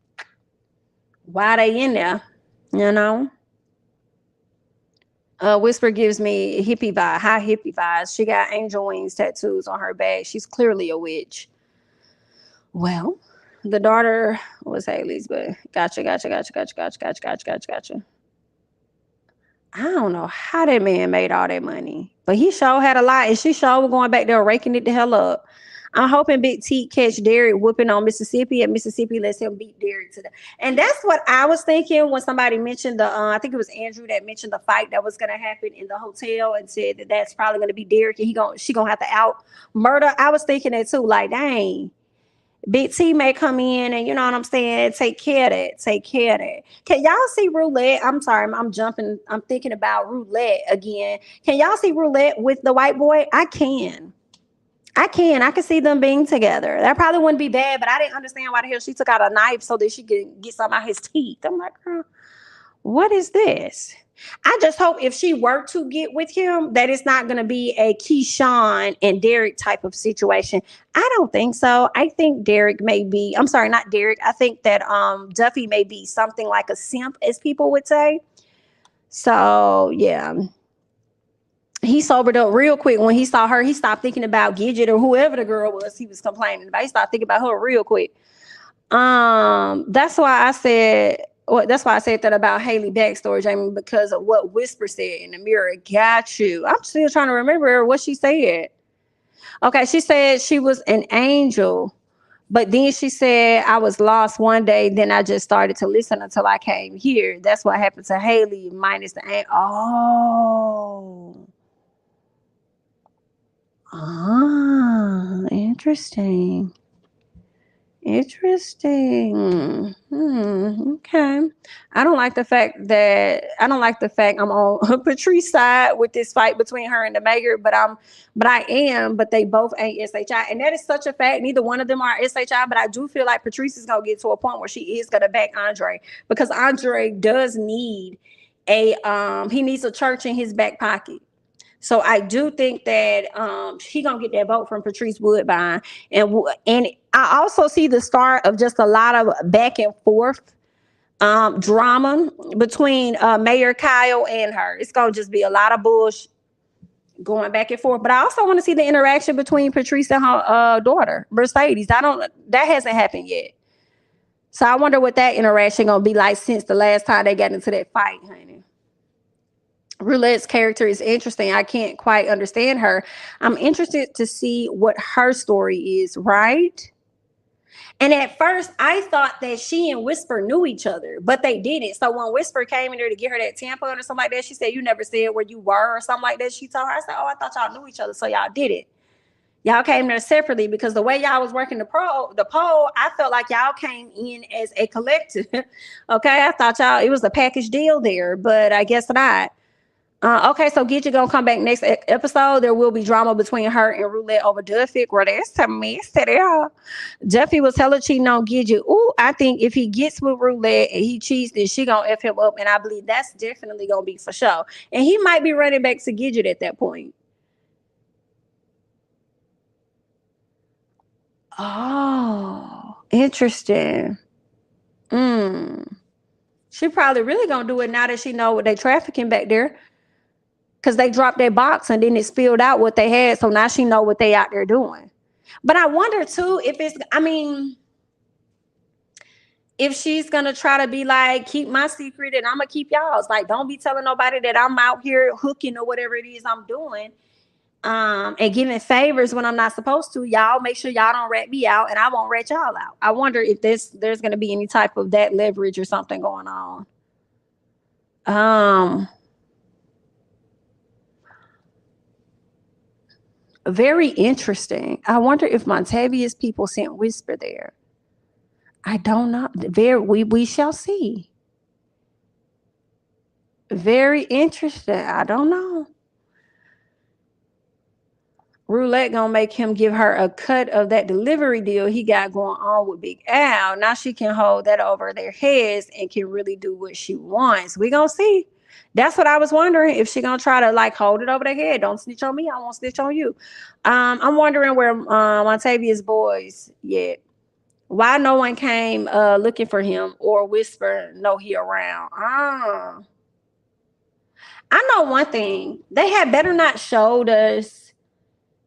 Why they in there? Whisper gives me hippie vibe, high hippie vibes. She got angel wings tattoos on her back. She's clearly a witch. Well, the daughter was Haley's, but gotcha. I don't know how that man made all that money, but he sure had a lot, and she sure was going back there raking it the hell up. I'm hoping Big T catch Derek whooping on Mississippi, and Mississippi lets him beat Derek to the. And that's what I was thinking when somebody mentioned the. I think it was Andrew that mentioned the fight that was going to happen in the hotel, and said that that's probably going to be Derek, and she gonna have to out murder. I was thinking that too. Like, dang, Big T may come in, and you know what I'm saying. Take care of that. Can y'all see Roulette? I'm sorry, I'm jumping. I'm thinking about Roulette again. Can y'all see Roulette with the white boy? I can. I can see them being together. That probably wouldn't be bad, but I didn't understand why the hell she took out a knife so that she could get some out his teeth. I'm like, girl, what is this? I just hope if she were to get with him, that it's not going to be a Keyshawn and Derek type of situation. I don't think so. I think Derek may be, I'm sorry, not Derek. I think that Duffy may be something like a simp, as people would say. So, yeah. He sobered up real quick when he saw her. He stopped thinking about Gidget or whoever the girl was he was complaining about. He stopped thinking about her real quick. That's why I said that about Haley backstory, Jamie, because of what Whisper said in the mirror. Got you. I'm still trying to remember what she said. Okay, she said she was an angel, but then she said I was lost one day. Then I just started to listen until I came here. That's what happened to Haley minus the angel. Oh. Interesting. Interesting. Okay. I don't like the fact I'm on Patrice's side with this fight between her and the mayor, but I am, but they both ain't SHI. And that is such a fact. Neither one of them are SHI, but I do feel like Patrice is gonna get to a point where she is gonna back Andre, because Andre does need he needs a church in his back pocket. So I do think that he gonna get that vote from Patrice Woodbine, and I also see the start of just a lot of back and forth drama between Mayor Kyle and her. It's gonna just be a lot of bullshit going back and forth. But I also want to see the interaction between Patrice and her daughter Mercedes. That hasn't happened yet. So I wonder what that interaction gonna be like since the last time they got into that fight, honey. Roulette's character is interesting. I can't quite understand her. I'm interested to see what her story is, right? And at first, I thought that she and Whisper knew each other, but they didn't. So when Whisper came in there to get her that tampon or something like that, she said, "You never said where you were," or something like that. She told her, I said, "Oh, I thought y'all knew each other, so y'all did it. Y'all came there separately," because the way y'all was working the poll, I felt like y'all came in as a collective. Okay, I thought it was a package deal there, but I guess not. Okay, so Gidget gonna come back next episode. There will be drama between her and Roulette over Duffy. Well, that's a mess there. Duffy was hella cheating on Gidget. Ooh, I think if he gets with Roulette and he cheats, then she gonna F him up. And I believe that's definitely gonna be for sure. And he might be running back to Gidget at that point. Oh, interesting. She probably really gonna do it now that she know what they trafficking back there. Because they dropped their box and then it spilled out what they had. So now she know what they out there doing. But I wonder too if she's gonna try to be like, keep my secret and I'm gonna keep y'all's. Like, don't be telling nobody that I'm out here hooking or whatever it is I'm doing. And giving favors when I'm not supposed to. Y'all make sure y'all don't rat me out and I won't rat y'all out. I wonder if there's gonna be any type of that leverage or something going on. Very interesting. I wonder if Montavious people sent Whisper there. I don't know. We shall see. Very interesting. I don't know. Roulette gonna make him give her a cut of that delivery deal he got going on with Big Al. Now she can hold that over their heads and can really do what she wants. We gonna see. That's what I was wondering, if she gonna try to like hold it over their head. Don't snitch on me, I won't snitch on you. I'm wondering where Montavious boys yet. Why no one came looking for him or whisper no he around. I know one thing. They had better not showed us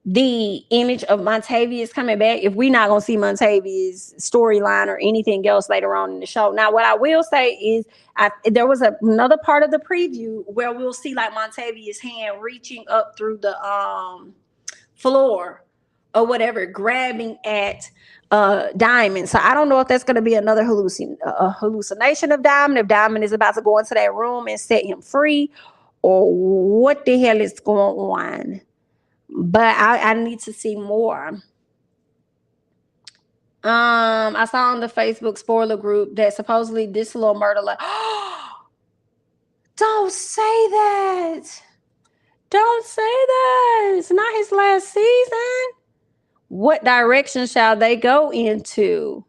the image of Montavious coming back if we're not gonna see Montavious storyline or anything else later on in the show. Now, what I will say is there was another part of the preview where we'll see like Montavious' hand reaching up through the floor or whatever, grabbing at Diamond. So I don't know if that's going to be another hallucination of Diamond, if Diamond is about to go into that room and set him free, or what the hell is going on. But I need to see more. I saw on the Facebook spoiler group that supposedly this little murder don't say that. Don't say that. It's not his last season. What direction shall they go into?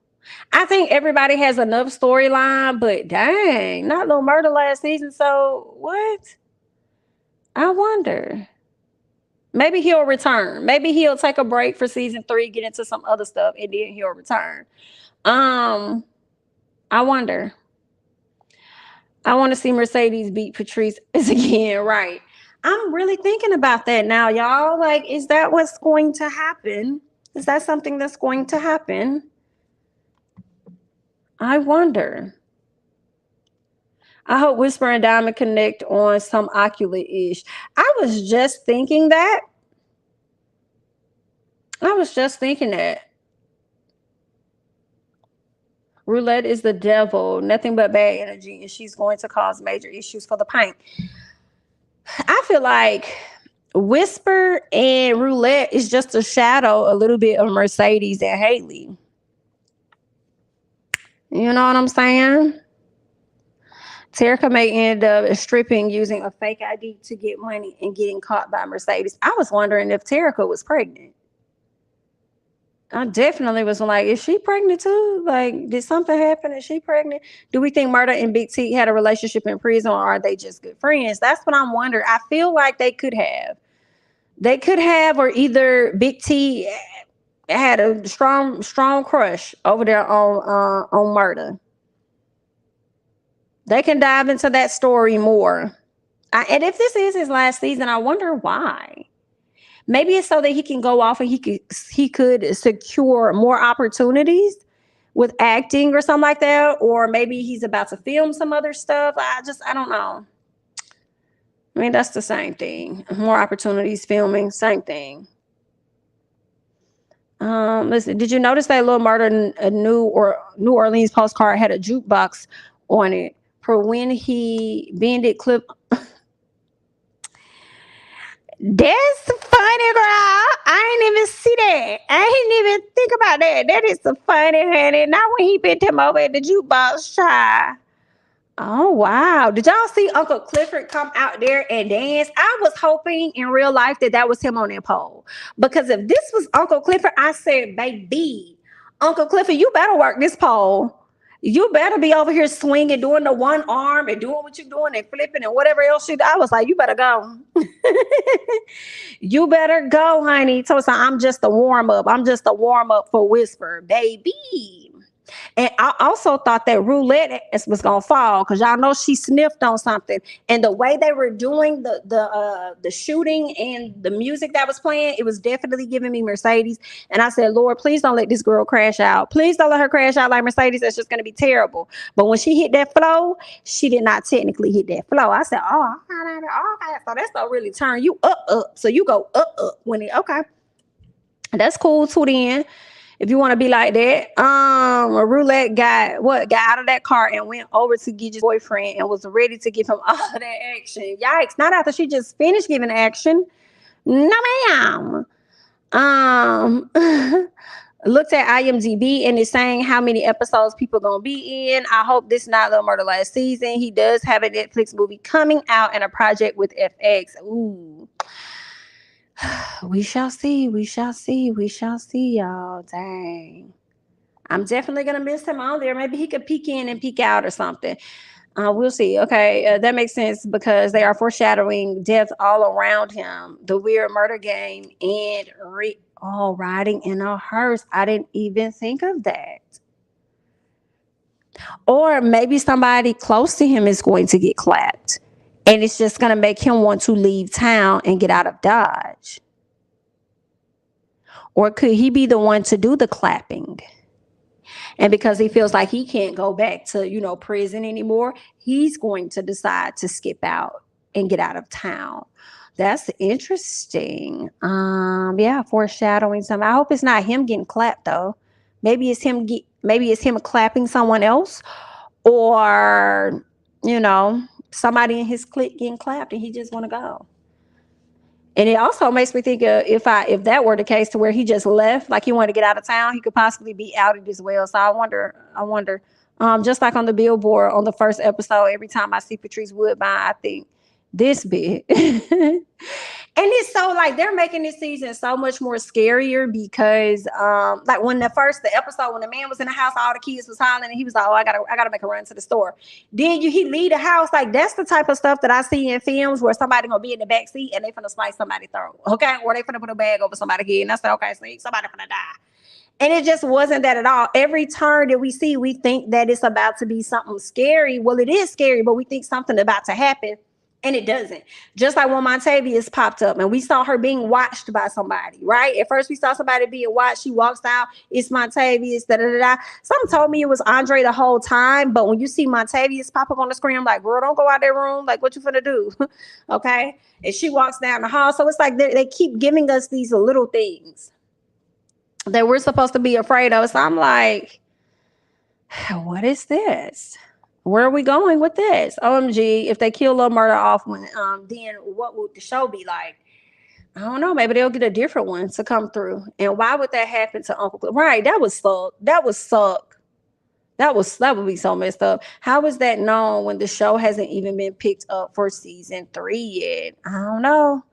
I think everybody has enough storyline, but dang, not Little Murder last season. So what? I wonder. Maybe he'll return. Maybe he'll take a break for season 3, get into some other stuff, and then he'll return. I wonder. I want to see Mercedes beat Patrice again, right? I'm really thinking about that now, y'all. Like, is that what's going to happen? Is that something that's going to happen? I wonder. I hope Whisper and Diamond connect on some Oculus-ish. I was just thinking that. Roulette is the devil, nothing but bad energy, and she's going to cause major issues for the paint. I feel like Whisper and Roulette is just a shadow, a little bit of Mercedes and Haley. You know what I'm saying? Terica may end up stripping using a fake ID to get money and getting caught by Mercedes. I was wondering if Terica was pregnant. I definitely was like, is she pregnant too? Like, did something happen? Is she pregnant? Do we think Murda and Big T had a relationship in prison, or are they just good friends? That's what I'm wondering. I feel like they could have. They could have, or either Big T had a strong crush over there on Murda. They can dive into that story more. And if this is his last season, I wonder why. Maybe it's so that he can go off and he could secure more opportunities with acting or something like that, or maybe he's about to film some other stuff. I don't know. I mean, that's the same thing. More opportunities, filming, same thing. Listen, did you notice that Lil Murda a New Orleans postcard had a jukebox on it for when he bended clip? That's funny, girl. I ain't even see that. I ain't even think about that. That is so funny, honey. Not when he bent him over at the jukebox, child. Oh, wow. Did y'all see Uncle Clifford come out there and dance? I was hoping in real life that was him on that pole. Because if this was Uncle Clifford, I said, baby, Uncle Clifford, you better work this pole. You better be over here swinging, doing the one arm and doing what you're doing and flipping and whatever else you do. I was like, you better go. You better go, honey. So I'm just a warm up. I'm just a warm up for Whisper, baby. And I also thought that roulette was gonna fall because y'all know she sniffed on something, and the way they were doing the shooting and the music that was playing, it was definitely giving me Mercedes. And I said, Lord, please don't let this girl crash out. Please don't let her crash out like Mercedes. That's just gonna be terrible. But when she hit that flow, she did not technically hit that flow. I said, oh, okay, so that's gonna really turn you up. So you go up when it okay. That's cool too then. If you want to be like that, Roulette got out of that car and went over to Gidget's boyfriend and was ready to give him all that action. Yikes! Not after she just finished giving action. No, ma'am. Looked at IMDb and is saying how many episodes people gonna be in. I hope this not Lil Murda last season. He does have a Netflix movie coming out and a project with FX. Ooh. We shall see, y'all. Dang. I'm definitely gonna miss him on there. Maybe he could peek in and peek out or something. We'll see. Okay, that makes sense because they are foreshadowing death all around him. The weird murder game and riding in a hearse. I didn't even think of that. Or maybe somebody close to him is going to get clapped. And it's just going to make him want to leave town and get out of Dodge. Or could he be the one to do the clapping? And because he feels like he can't go back to, prison anymore, he's going to decide to skip out and get out of town. That's interesting. Foreshadowing something. I hope it's not him getting clapped though. Maybe it's him clapping someone else, or somebody in his clique getting clapped and he just want to go. And it also makes me think if that were the case to where he just left, like he wanted to get out of town, he could possibly be outed as well. So I wonder, just like on the billboard on the first episode, every time I see Patrice Woodbine, I think this big. And it's so like they're making this season so much more scarier because like when the episode when the man was in the house, all the kids was hollering and he was like, oh, I gotta make a run to the store. Then he leave the house. Like that's the type of stuff that I see in films where somebody gonna be in the back seat and they finna slice somebody's throat. Okay. Or they finna put a bag over somebody's head. And I said, okay, so somebody finna die. And it just wasn't that at all. Every turn that we see, we think that it's about to be something scary. Well, it is scary, but we think something about to happen. And it doesn't. Just like when Montavious popped up and we saw her being watched by somebody, right? At first we saw somebody being watched. She walks out. It's Montavious. Something told me it was Andre the whole time. But when you see Montavious pop up on the screen, I'm like, girl, don't go out that room. Like, what you finna do? Okay. And she walks down the hall. So it's like they keep giving us these little things that we're supposed to be afraid of. So I'm like, what is this? Where are we going with this? OMG, if they kill Lil Murda off, then what would the show be like? I don't know. Maybe they'll get a different one to come through. And why would that happen to Uncle Cliff? Right, that would suck. That would be so messed up. How is that known when the show hasn't even been picked up for season 3 yet? I don't know.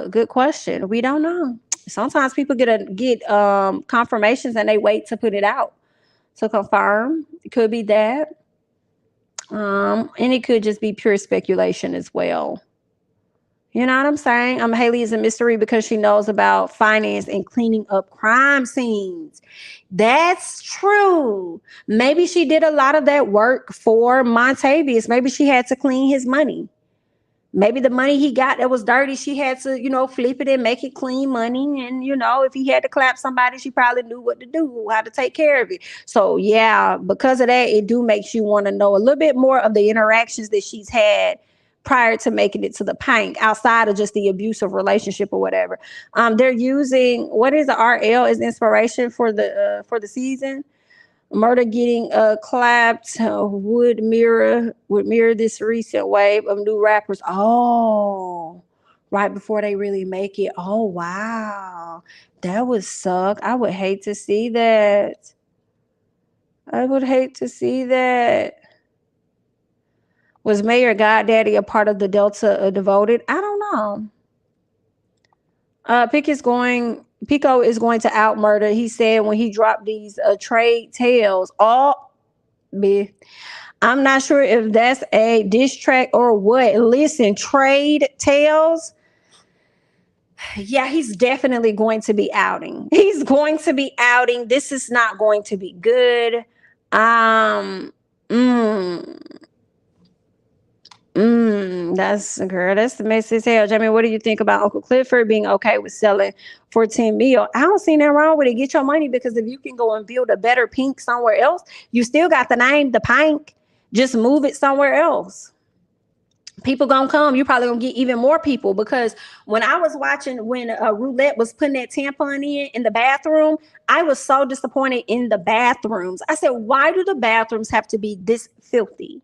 Good question. We don't know. Sometimes people get confirmations and they wait to put it out to confirm. It could be that. And it could just be pure speculation as well. You know what I'm saying? Haley is a mystery because she knows about finance and cleaning up crime scenes. That's true. Maybe she did a lot of that work for Montavious. Maybe she had to clean his money. Maybe the money he got that was dirty, she had to, flip it and make it clean money. And, if he had to clap somebody, she probably knew what to do, how to take care of it. So, yeah, because of that, it do makes you want to know a little bit more of the interactions that she's had prior to making it to the paint, outside of just the abusive relationship or whatever. They're using, what is the RL as inspiration for the season? Murder getting clapped would mirror this recent wave of new rappers. Oh, right before they really make it. Oh, wow. That would suck. I would hate to see that. Was Mayor Goddaddy a part of the Delta Devoted? I don't know. Pico is going to out Murder. He said when he dropped these trade tales. I'm not sure if that's a diss track or what. Listen, trade tales. Yeah, he's definitely going to be outing. This is not going to be good. That's the message. Hell, Jamie, what do you think about Uncle Clifford being okay with selling for 10 mil? I don't see nothing wrong with it. Get your money, because if you can go and build a better Pink somewhere else, you still got the name, the Pink. Just move it somewhere else. People gonna come. You probably gonna get even more people, because when I was watching, when Roulette was putting that tampon in the bathroom, I was so disappointed in the bathrooms. I said, why do the bathrooms have to be this filthy?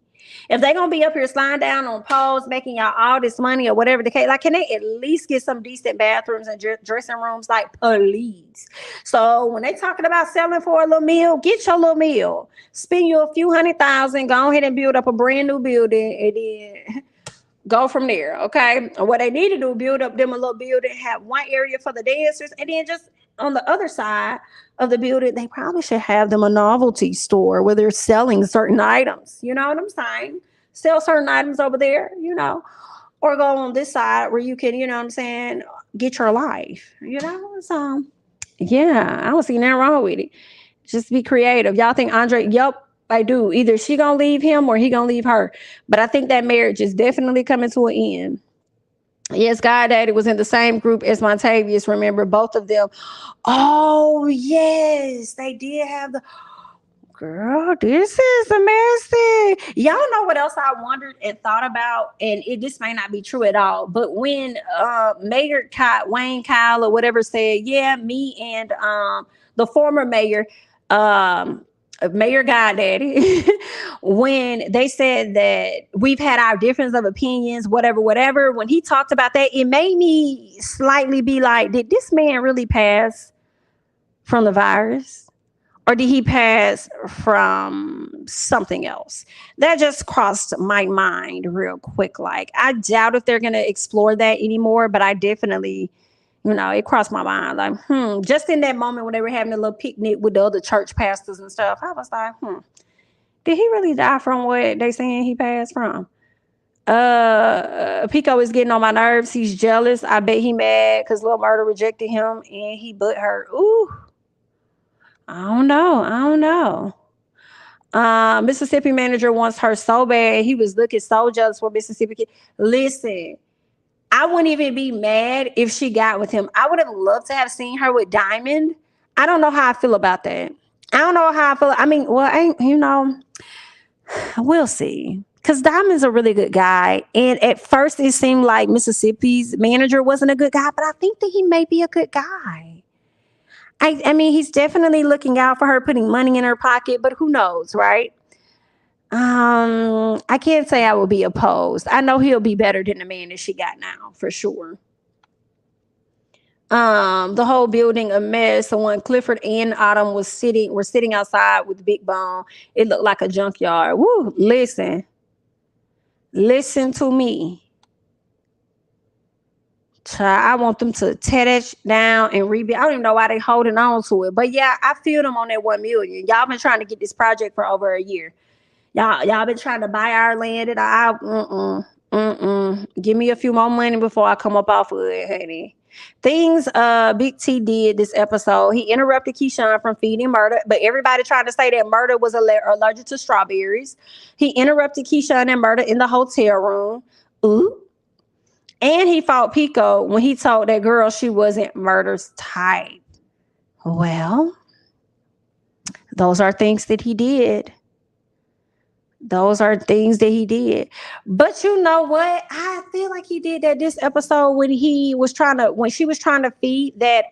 If they're gonna be up here sliding down on poles, making y'all all this money or whatever the case, like, can they at least get some decent bathrooms and dressing rooms? Like, please. So when they talking about selling for a little meal, get your little meal. Spend you a few $100,000. Go ahead and build up a brand new building, and then go from there. Okay. What they need to do, build up them a little building, have one area for the dancers, and then just on the other side of the building, they probably should have them a novelty store where they're selling certain items. You know what I'm saying? Sell certain items over there, or go on this side where you can, get your life, So, yeah, I don't see nothing wrong with it. Just be creative. Y'all think Andre? Yep, I do. Either she gonna leave him or he gonna leave her. But I think that marriage is definitely coming to an end. Yes, Goddaddy was in the same group as Montavious. Remember, both of them. Oh, yes, they did have the... Girl, this is a messy. Y'all know what else I wondered and thought about? And this may not be true at all, but when Mayor Wayne Kyle or whatever said, yeah, me and the former mayor, Mayor Goddaddy, when they said that we've had our difference of opinions, whatever, when he talked about that, it made me slightly be like, did this man really pass from the virus? Or did he pass from something else? That just crossed my mind real quick. Like, I doubt if they're going to explore that anymore, but I definitely, it crossed my mind. Like, just in that moment when they were having a little picnic with the other church pastors and stuff, I was like, did he really die from what they saying he passed from? Pico is getting on my nerves. He's jealous. I bet he mad because Lil Murder rejected him and he butt hurt. Ooh. I don't know. Mississippi manager wants her so bad. He was looking so jealous for Mississippi kid. Listen, I wouldn't even be mad if she got with him. I would have loved to have seen her with Diamond. I don't know how I feel about that. I don't know how I feel. I mean, well, we'll see. Because Diamond's a really good guy. And at first it seemed like Mississippi's manager wasn't a good guy, but I think that he may be a good guy. I mean, he's definitely looking out for her, putting money in her pocket, but who knows, right? I can't say I will be opposed. I know he'll be better than the man that she got now, for sure. The whole building a mess. So when Clifford and Autumn were sitting outside with Big Bone, it looked like a junkyard. Woo! Listen to me. I want them to tear that down and rebuild. I don't even know why they holding on to it, but yeah, I feel them on that 1 million. Y'all been trying to get this project for over a year. Y'all been trying to buy our land and give me a few more money before I come up off of it, honey. Things Big T did this episode. He interrupted Keyshawn from feeding Murder, but everybody tried to say that Murder was allergic to strawberries. He interrupted Keyshawn and Murder in the hotel room. Ooh. And he fought Pico when he told that girl she wasn't Murder's type. Well, those are things that he did. But you know what? I feel like he did that this episode when she was trying to feed that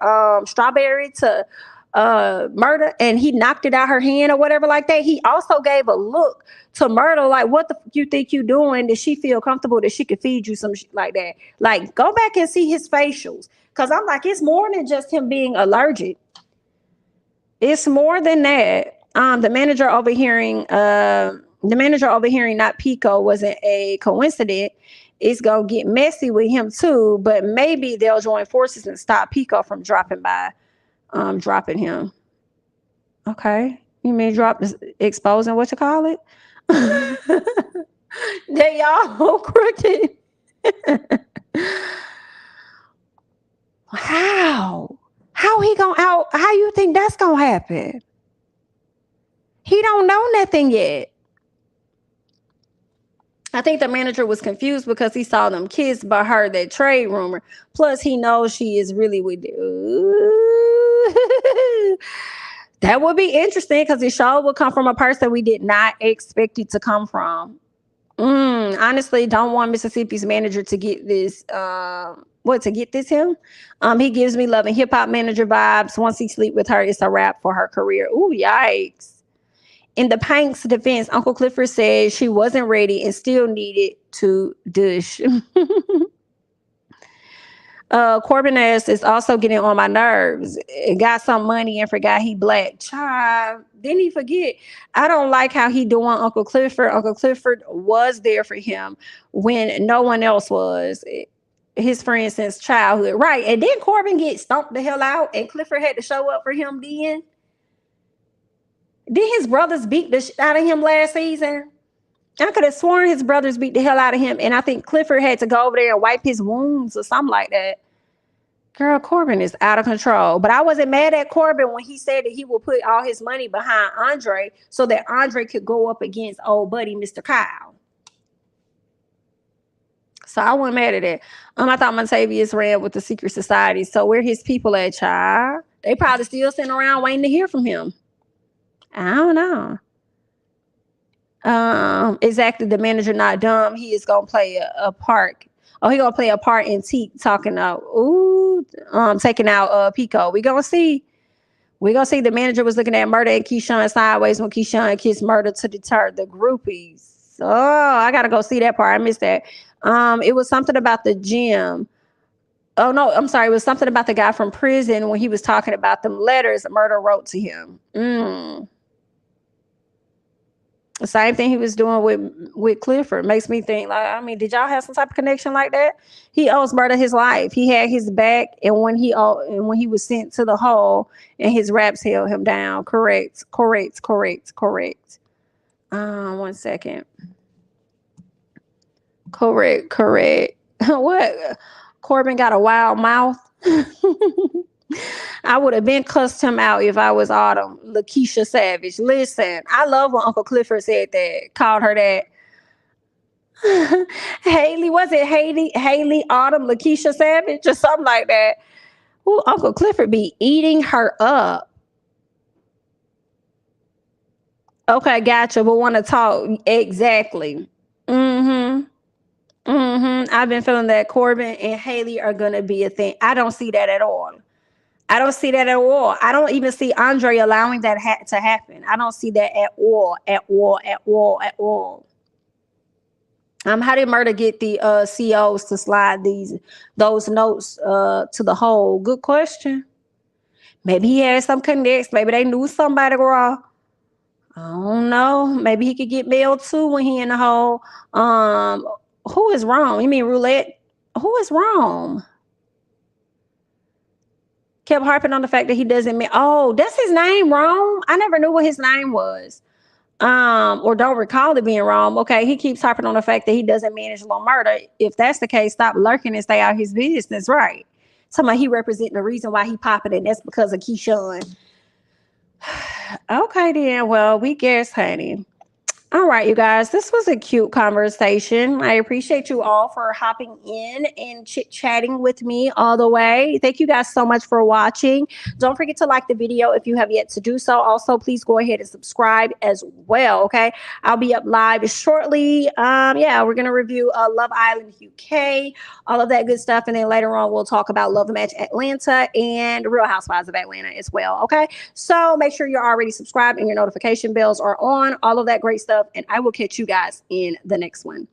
strawberry to Murder, and he knocked it out her hand or whatever like that. He also gave a look to Murder like, what the you think you doing? Did she feel comfortable that she could feed you some shit like that? Like, go back and see his facials, because I'm like, it's more than just him being allergic. It's more than that. The manager overhearing not Pico wasn't a coincidence. It's gonna get messy with him too, but maybe they'll join forces and stop Pico from dropping him. Okay, you mean exposing what you call it? They all crooked. How he gonna out? How you think that's gonna happen? He don't know nothing yet. I think the manager was confused because he saw them kiss but heard that trade rumor. Plus, he knows she is really with that would be interesting, because the show would come from a person we did not expect it to come from. Honestly, don't want Mississippi's manager to get this. Him? He gives me Love and Hip Hop manager vibes. Once he sleep with her, it's a wrap for her career. Ooh, yikes. In the Pank's defense, Uncle Clifford said she wasn't ready and still needed to dish. Corbin ass is also getting on my nerves. Got some money and forgot he black. Child, didn't he forget? I don't like how he doing Uncle Clifford. Uncle Clifford was there for him when no one else was. His friend since childhood. Right. And then Corbin get stomped the hell out and Clifford had to show up for him then. Did his brothers beat the shit out of him last season? I could have sworn his brothers beat the hell out of him, and I think Clifford had to go over there and wipe his wounds or something like that. Girl, Corbin is out of control. But I wasn't mad at Corbin when he said that he would put all his money behind Andre so that Andre could go up against old buddy Mr. Kyle. So I wasn't mad at it. I thought Montavious ran with the secret society. So where his people at, child? They probably still sitting around waiting to hear from him. I don't know. Exactly. The manager not dumb. He is gonna play a part. Oh, he gonna play a part in Teak taking out Pico. We gonna see. The manager was looking at Murder and Keyshawn sideways when Keyshawn kissed Murder to deter the groupies. Oh, I gotta go see that part. I missed that. It was something about the gym. Oh no, I'm sorry. It was something about the guy from prison when he was talking about them letters Murder wrote to him. The same thing he was doing with Clifford makes me think, like, I mean, did y'all have some type of connection like that? He owes Murder his life. He had his back, and when he was sent to the hole, and his raps held him down. Correct. 1 second. Correct. What? Corbin got a wild mouth. I would have been cussed him out if I was Autumn. Lakeisha Savage. Listen, I love when Uncle Clifford said that, called her that. Haley, was it Haley, Autumn, Lakeisha Savage, or something like that? Ooh, Uncle Clifford be eating her up. Okay, gotcha. But want to talk exactly. I've been feeling that Corbin and Haley are gonna be a thing. I don't see that at all. I don't even see Andre allowing that to happen. I don't see that at all. How did Murder get the COs to slide those notes to the hole? Good question. Maybe he had some connects. Maybe they knew somebody, girl. I don't know. Maybe he could get mail too when he in the hole. Who is wrong? You mean roulette? Who is wrong? Kept harping on the fact that he doesn't mean. Oh, that's his name wrong. I never knew what his name was. Or don't recall it being wrong. Okay, he keeps harping on the fact that he doesn't manage law murder. If that's the case, stop lurking and stay out his business, right? Somebody he representing the reason why he popping it. That's because of Keyshawn. Okay, then. Well, we guess, honey. All right, you guys, this was a cute conversation. I appreciate you all for hopping in and chit-chatting with me all the way. Thank you guys so much for watching. Don't forget to like the video if you have yet to do so. Also, please go ahead and subscribe as well, okay? I'll be up live shortly. Yeah, we're going to review Love Island UK, all of that good stuff. And then later on, we'll talk about Love Match Atlanta and Real Housewives of Atlanta as well, okay? So make sure you're already subscribed and your notification bells are on, all of that great stuff. And I will catch you guys in the next one.